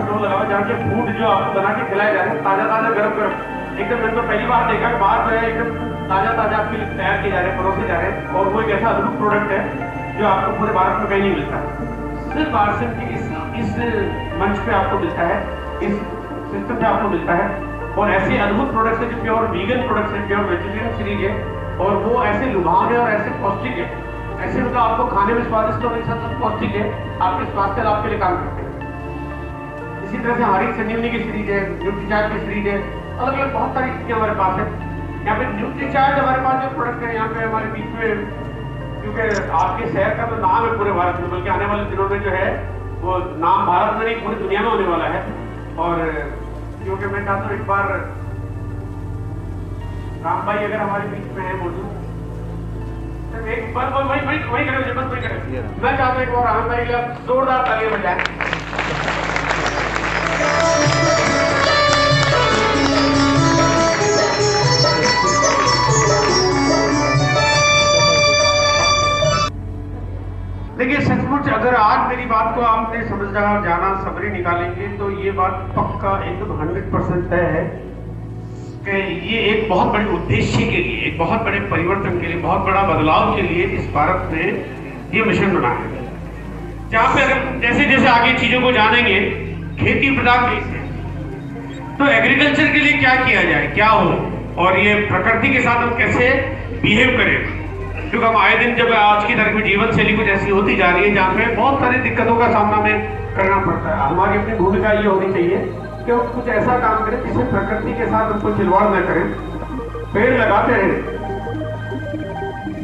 स्टॉल लगा हुआ है, जहाँ के फूड जो आपको बना के खिलाए जा रहे हैं ताजा ताजा गरम गरम। एकदम मैंने तो पहली बार देखा कि बाहर जो है एकदम ताजा ताजा आपके लिए तैयार किए जा रहे हैं, परोसे जा रहे हैं। और वो एक ऐसा अद्भुत प्रोडक्ट है जो आपको पूरे भारत में कहीं नहीं मिलता, सिर्फ आरसीएम की इस मंच पे आपको मिलता है, इस सिस्टम पे आपको मिलता है। और ऐसे अद्भुत प्रोडक्ट्स है जो प्योर वीगन प्रोडक्ट्स है, प्योर वेजिटेरियन सीरीज है, और वो ऐसे लुभावने और ऐसे पौष्टिक है, ऐसे मतलब आपको खाने में स्वादिष्ट और एक साथ पौष्टिक है, आपके स्वास्थ्य लाभ के लिए काम करते हैं। इसी तरह से हमारी संजीवनी की सीरीज है, न्यूट्रीचार्ज की सीरीज है, अलग अलग बहुत सारी चीजें हमारे पास है। यहाँ पे न्यूट्रीचार्ज हमारे पास जो प्रोडक्ट है यहाँ पे हमारे बीच में, क्योंकि आपके शहर का तो नाम है पूरे भारत में, बल्कि आने वाले दिनों में जो है वो नाम भारत में नहीं पूरी दुनिया में होने वाला है। और क्योंकि मैं चाहता हूँ एक बार राम भाई अगर हमारे बीच में है मौजूद, एक बार वही करें, बस वही करें। मैं चाहता हूँ एक बार राम भाई के लिए जोरदार तालियां बजाएं। देखिए सचमुच अगर आज मेरी बात को आपने समझा जाना सबरी निकालेंगे तो ये बात पक्का एकदम 100% तय है कि ये एक बहुत बड़े उद्देश्य के लिए, एक बहुत बड़े परिवर्तन के लिए, बहुत बड़ा बदलाव के लिए इस भारत ने ये मिशन बना है, जहाँ पे अगर जैसे जैसे आगे चीजों को जानेंगे, खेती प्रधान देश है तो एग्रीकल्चर के लिए क्या किया जाए, क्या हो, और ये प्रकृति के साथ हम कैसे बिहेव करें। क्योंकि हम आए दिन जब आज की तारीख में जीवन शैली कुछ ऐसी होती जा रही है जहाँ पे बहुत सारी दिक्कतों का सामना में करना पड़ता है। हमारी अपनी भूमिका ये होनी चाहिए कि हम कुछ ऐसा काम करें जिससे प्रकृति के साथ हम कोई खिलवाड़ न करें, पेड़ लगाते रहें।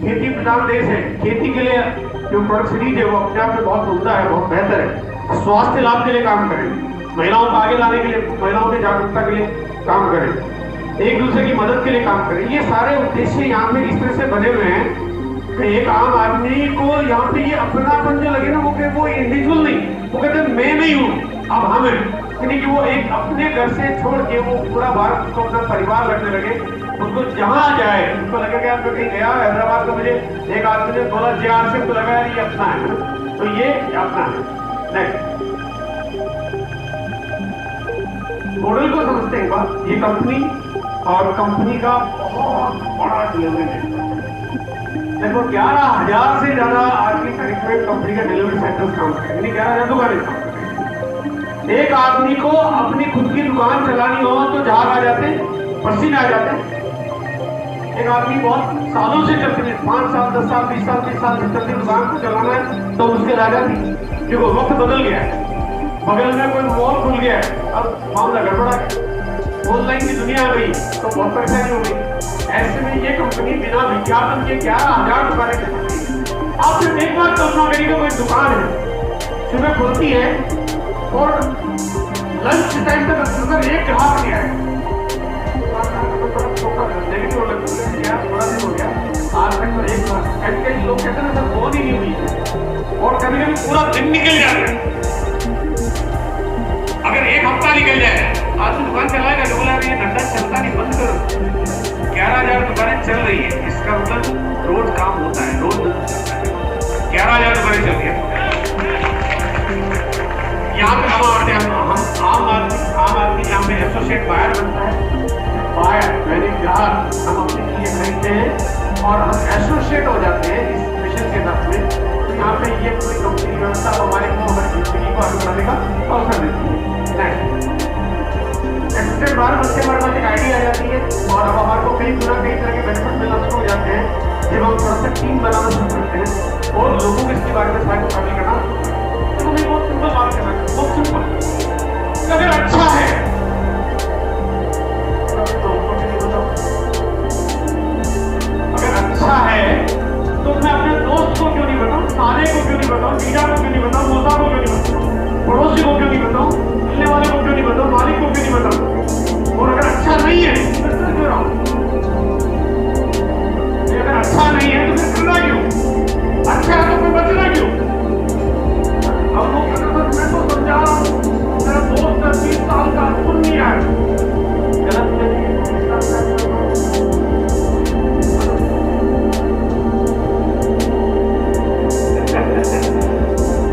खेती प्रधान देश है, खेती के लिए जो प्रोडक्ट सीरीज है वो अपने आप में बहुत उम्दा है, बहुत बेहतर है। स्वास्थ्य लाभ के लिए काम करें, महिलाओं को आगे लाने के लिए, महिलाओं की जागरूकता के लिए काम करें, एक दूसरे की मदद के लिए काम करें। ये सारे उद्देश्य यहाँ पे इस तरह से बने हुए हैं कि एक आम आदमी को यहाँ पे ये अपनापन जो लगे ना, वो इंडिविजुअल नहीं, वो कहते हैं मैं नहीं हूँ अब हम हैं, यानी कि वो एक अपने घर से छोड़ के वो पूरा भारत को अपना परिवार लगने लगे। उसको जहाँ जाए उसको लगे कि यार मैं कहीं गया हैदराबाद को, मुझे एक आदमी ने बोला JR से, तो लगा यार ये अपना है, तो ये अपना है। नेक्स्ट मॉडल को समझते हैं बात, ये कंपनी और कंपनी का बहुत बड़ा डिलीवरी नेटवर्क, लगभग 11,000 से ज्यादा आज की तारीख में कंपनी का डिलीवरी सेंटर्स काम करें, यानी 11,000 दुकानें काम करें। एक आदमी को अपनी खुद की दुकान चलानी हो तो झाग आ जाते हैं, पसीने आ जाते हैं। एक आदमी बहुत सालों से चलती है, 5 साल 10 साल 20 साल 30 साल से चलती दुकान को चलाना है तो मुश्किल आ जाती, क्योंकि वक्त बदल गया है, बगल में कोई मॉल खुल गया है, अब मामला गड़बड़ा है, ऑनलाइन की दुनिया आ गई तो बहुत परेशानी हो गई। ऐसे में ये कंपनी बिना विज्ञापन के 11,000 दुकानें कर सकती है। आप सिर्फ एक बार कल्पना करिए कि कोई दुकान है, सुबह खुलती है और लंच टाइम तक अगर एक ग्राहक नहीं आए, आज तक तो एक बार कई लोग कहते हैं सर फोन ही नहीं हुई, और कभी कभी पूरा दिन निकल जाता है। अगर एक हफ्ता निकल जाए, आज तो दुकान चलाएगा, लोग बोला ये धंधा चलता नहीं, बंद करो। 11,000 दुकानें चल रही है, इसका मतलब रोज काम होता है, रोज 11,000 दुकानें चल रही है। यहाँ पे हम आते हैं, हम आम आदमी यहाँ पे एसोसिएट बायर बनता है, बायर यानी ग्राहक हम अपने लिए खरीदते हैं और हम एसोसिएट हो जाते हैं इस मिशन के साथ में। तो यहाँ पे ये पूरी कंपनी व्यवस्था हमारे को हमारी जिंदगी को आगे बढ़ाने का अवसर देती है। एसोसिएट बायर बनते हमारे पास एक आइडिया आ जाती है और अब हमारे को कई तरह के बेनिफिट मिलना शुरू हो जाते हैं। जब हम थोड़ा सा टीम बनाना शुरू करते हैं और लोगों को इसके बारे में शामिल करना, तो हमें बहुत सिंपल बात करना है, बहुत सिंपल। अगर अच्छा है अच्छा है तो मैं अपने दोस्त को क्यों नहीं बताऊं, साले को क्यों नहीं बताऊं, जीजा को क्यों नहीं बताऊं, मोसा को क्यों नहीं बताऊं, पड़ोसी को क्यों नहीं बताऊं, मिलने वाले को क्यों नहीं बताऊं, मालिक को क्यों नहीं बताऊं। और अगर अच्छा नहीं है तो फिर क्यों रहा हूं? अगर अच्छा नहीं है तो फिर करना क्यों? अच्छा है तो फिर बचना क्यों? अब लोग मैं तो समझा रहा हूं, मेरा दोस्त 20 साल का सुन नहीं रहा है, गलत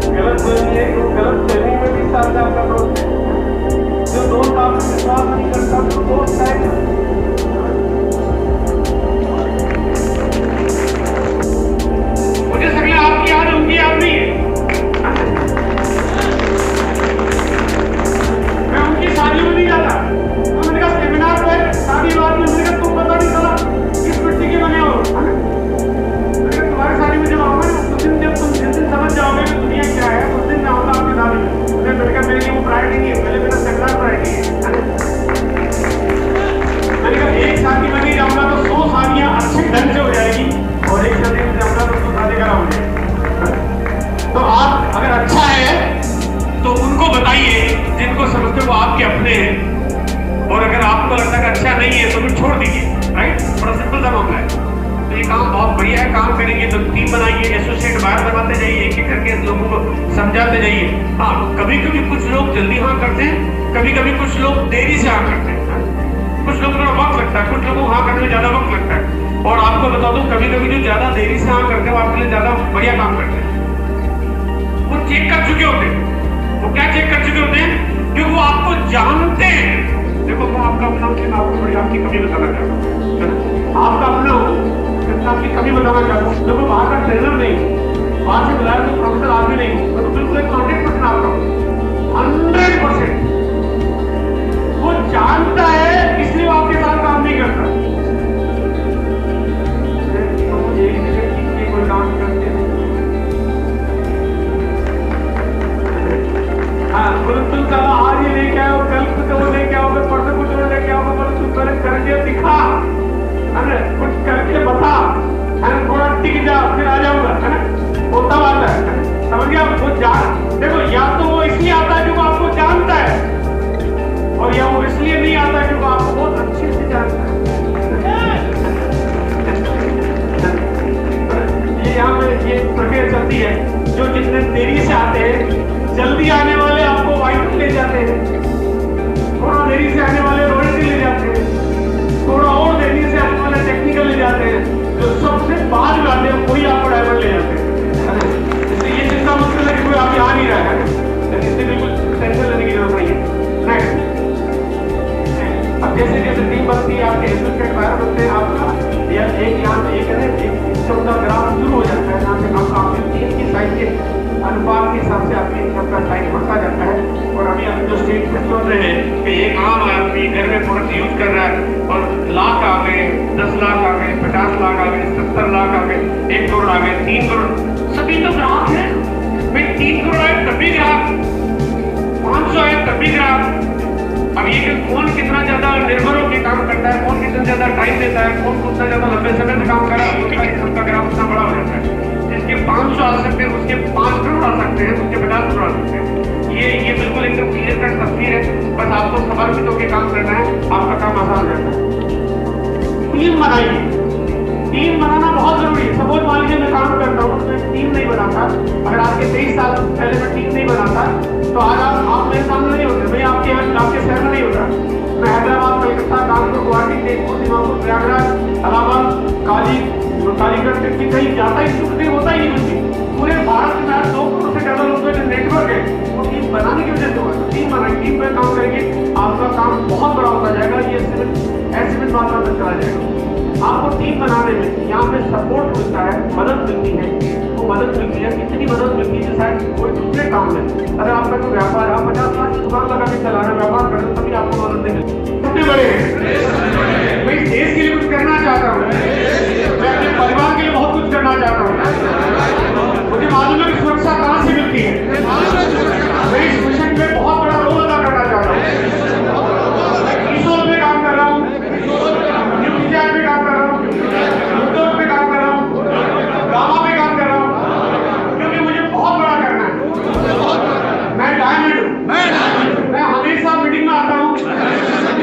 गलत फहमी में भी साथ आपका दोस्त है। जो दोस्त आपसे विश्वास नहीं करता तो दोस्त है। मुझे शक्ल आपकी याद उनकी याद नहीं है। मैं उनकी शादी में नहीं जाता, तो मैंने कहा सेमिनार पे शादी बात में मैंने कहा तुम पता नहीं चला किस मिट्टी के बने हो। मैंने कहा तुम्हारी शादी में जब आओगे ना उस दिन जब तुम जिस दिन समझ जाओगे कि दुनिया क्या है उस दिन मैं आऊंगा आपकी शादी में। मैंने कहा मेरे लिए वो प्रायोरिटी नहीं है, पहले मेरा सेमिनार प्रायोरिटी है। मैंने कहा एक शादी में नहीं जाऊंगा तो 100 शादियां अच्छे ढंग से हो जाएगी और एक शादी में जाऊंगा तो 100 शादी करा हो जाएगी। तो आप अगर अच्छा है तो उनको बताइए जिनको समझते हो आपके अपने हैं, और अगर आपको लगता है अच्छा नहीं है तो फिर छोड़ दीजिए। राइट, बड़ा सिंपल सा मामला है। तो ये काम बहुत बढ़िया है, काम करेंगे तो टीम बनाइए, एसोसिएट बाहर बनवाते जाइए, एक एक करके लोगों को समझाते जाइए। हाँ, कभी कभी कुछ लोग जल्दी हाँ करते हैं, कभी कभी कुछ लोग देरी से हाँ करते हैं, कुछ लोगों को वक्त लगता है, कुछ लोगों को हाँ करने में ज्यादा वक्त लगता है। और आपको बता दूं कभी कभी जो ज्यादा देरी से हाँ करते हैं वो आपके लिए ज्यादा बढ़िया काम करते हैं। वो चेक कर चुके होते हैं। वो क्या चेक कर चुके होते हैं? क्योंकि वो आपको जानते हैं। देखो वो आपका अपना हूँ, मैं आपको बड़ी आपकी कमी बताना चाहता हूँ, आपका अपना हूँ, आपकी कमी बताना चाहता हूँ। देखो बाहर का ट्रेनर नहीं, बाहर से बुलाया तो प्रोफेसर आदमी नहीं, मैं तो बिल्कुल 100% आपका 100%। वो जानता है इसलिए वो आपके साथ काम नहीं करता। कोई काम करते हैं, हाँ बिल्कुल चलो आज ये लेके आओ, कल कुछ और लेके आओ, परसों कुछ और लेके आओ, कुछ करके दिखा, है ना, कुछ करके बता, है ना, थोड़ा टिक जा फिर आ जाऊंगा, है ना, होता बात है, समझ गया? वो जान, देखो या तो वो इसलिए आता है क्योंकि आपको जानता है, और या वो इसलिए नहीं आता क्योंकि आपको बहुत अच्छे से जानता है। ये यहाँ पे ये प्रक्रिया चलती है। जो जितने देरी से आते हैं, जल्दी आने वाले आपको वाइट ले जाते हैं, थोड़ा देरी से आने वाले रॉयल्टी ले जाते हैं, थोड़ा और देरी से आने वाले टेक्निकल ले जाते हैं, जो सबसे बाद में आते हैं वही आपको डायमंड ले जाते हैं। इसलिए ये चिंता मत करना कि कोई आप आ नहीं रहा है, इससे बिल्कुल टेंशन लेने की जरूरत नहीं है। नेक्स्ट, अब जैसे जैसे टीम बनती है, आपके एसोसिएट बाहर बनते हैं, आपका या एक यहाँ पे एक है एक 14 ग्राम शुरू हो जाता है, जहाँ से आपकी साइज के अनुपात के हिसाब से आपकी इनकम का साइज बढ़ता जाता है। और अभी लाख आ गए, 50 लाख आ गए, 70 लाख आ गए, 1 करोड़ आ गए, 3 करोड़, सभी तो ग्राहक हैं। भाई 3 करोड़ आए तब भी ग्राहक, 500 आए तब भी ग्राहक। अब ये कि कौन कितना ज्यादा निर्भर होकर काम करता है, कौन कितना ज्यादा टाइम देता है, कौन कितना ज्यादा लंबे समय से काम कर रहा है, उसका ग्राफ उतना बड़ा हो जाता है। जिसके 500 आ सकते हैं उसके 5 करोड़ आ सकते हैं, उसके 50 करोड़ आ सकते हैं। ये बिल्कुल एकदम क्लियर कट तस्वीर है। बस आपको समर्पित होकर काम करना है, आपका काम आसान हो जाता है। टीम बनाइए, टीम बनाना बहुत जरूरी है। सपोज मान लीजिए मैं काम करता हूँ, मैं टीम नहीं बनाता, अगर आज के 23 साल पहले मैं टीम नहीं बनाता तो आज आप मेरे सामने नहीं होते, मैं आपके शहर में नहीं होता। मैं हैदराबाद, कलकत्ता, कानपुर, गुवाहाटी, तेजपुर, दीमापुर, प्रयागराज, इलाहाबाद, कालीगढ़ कहीं जाता ही कुछ नहीं होता ही नहीं कुछ। पूरे भारत में आज 2 करोड़ से ज्यादा लोगों का जो नेटवर्क है वो टीम बनाने की वजह से हुआ। टीम बनाए, टीम पे काम करेंगे, आपका काम बहुत बड़ा होता जाएगा। ये ऐसी मात्रा तक चला जाएगा। आपको टीम बनाने में यहाँ पे सपोर्ट मिलता है, मदद मिलती है। वो मदद मिलती है, कितनी मदद मिलती है शायद कोई दूसरे काम में। अगर आपका कोई व्यापार, आप 50 लाख की दुकान लगा के चला रहे हैं, व्यापार कर रहे हैं, तभी आपको मदद नहीं मिलती। कितने बड़े हैं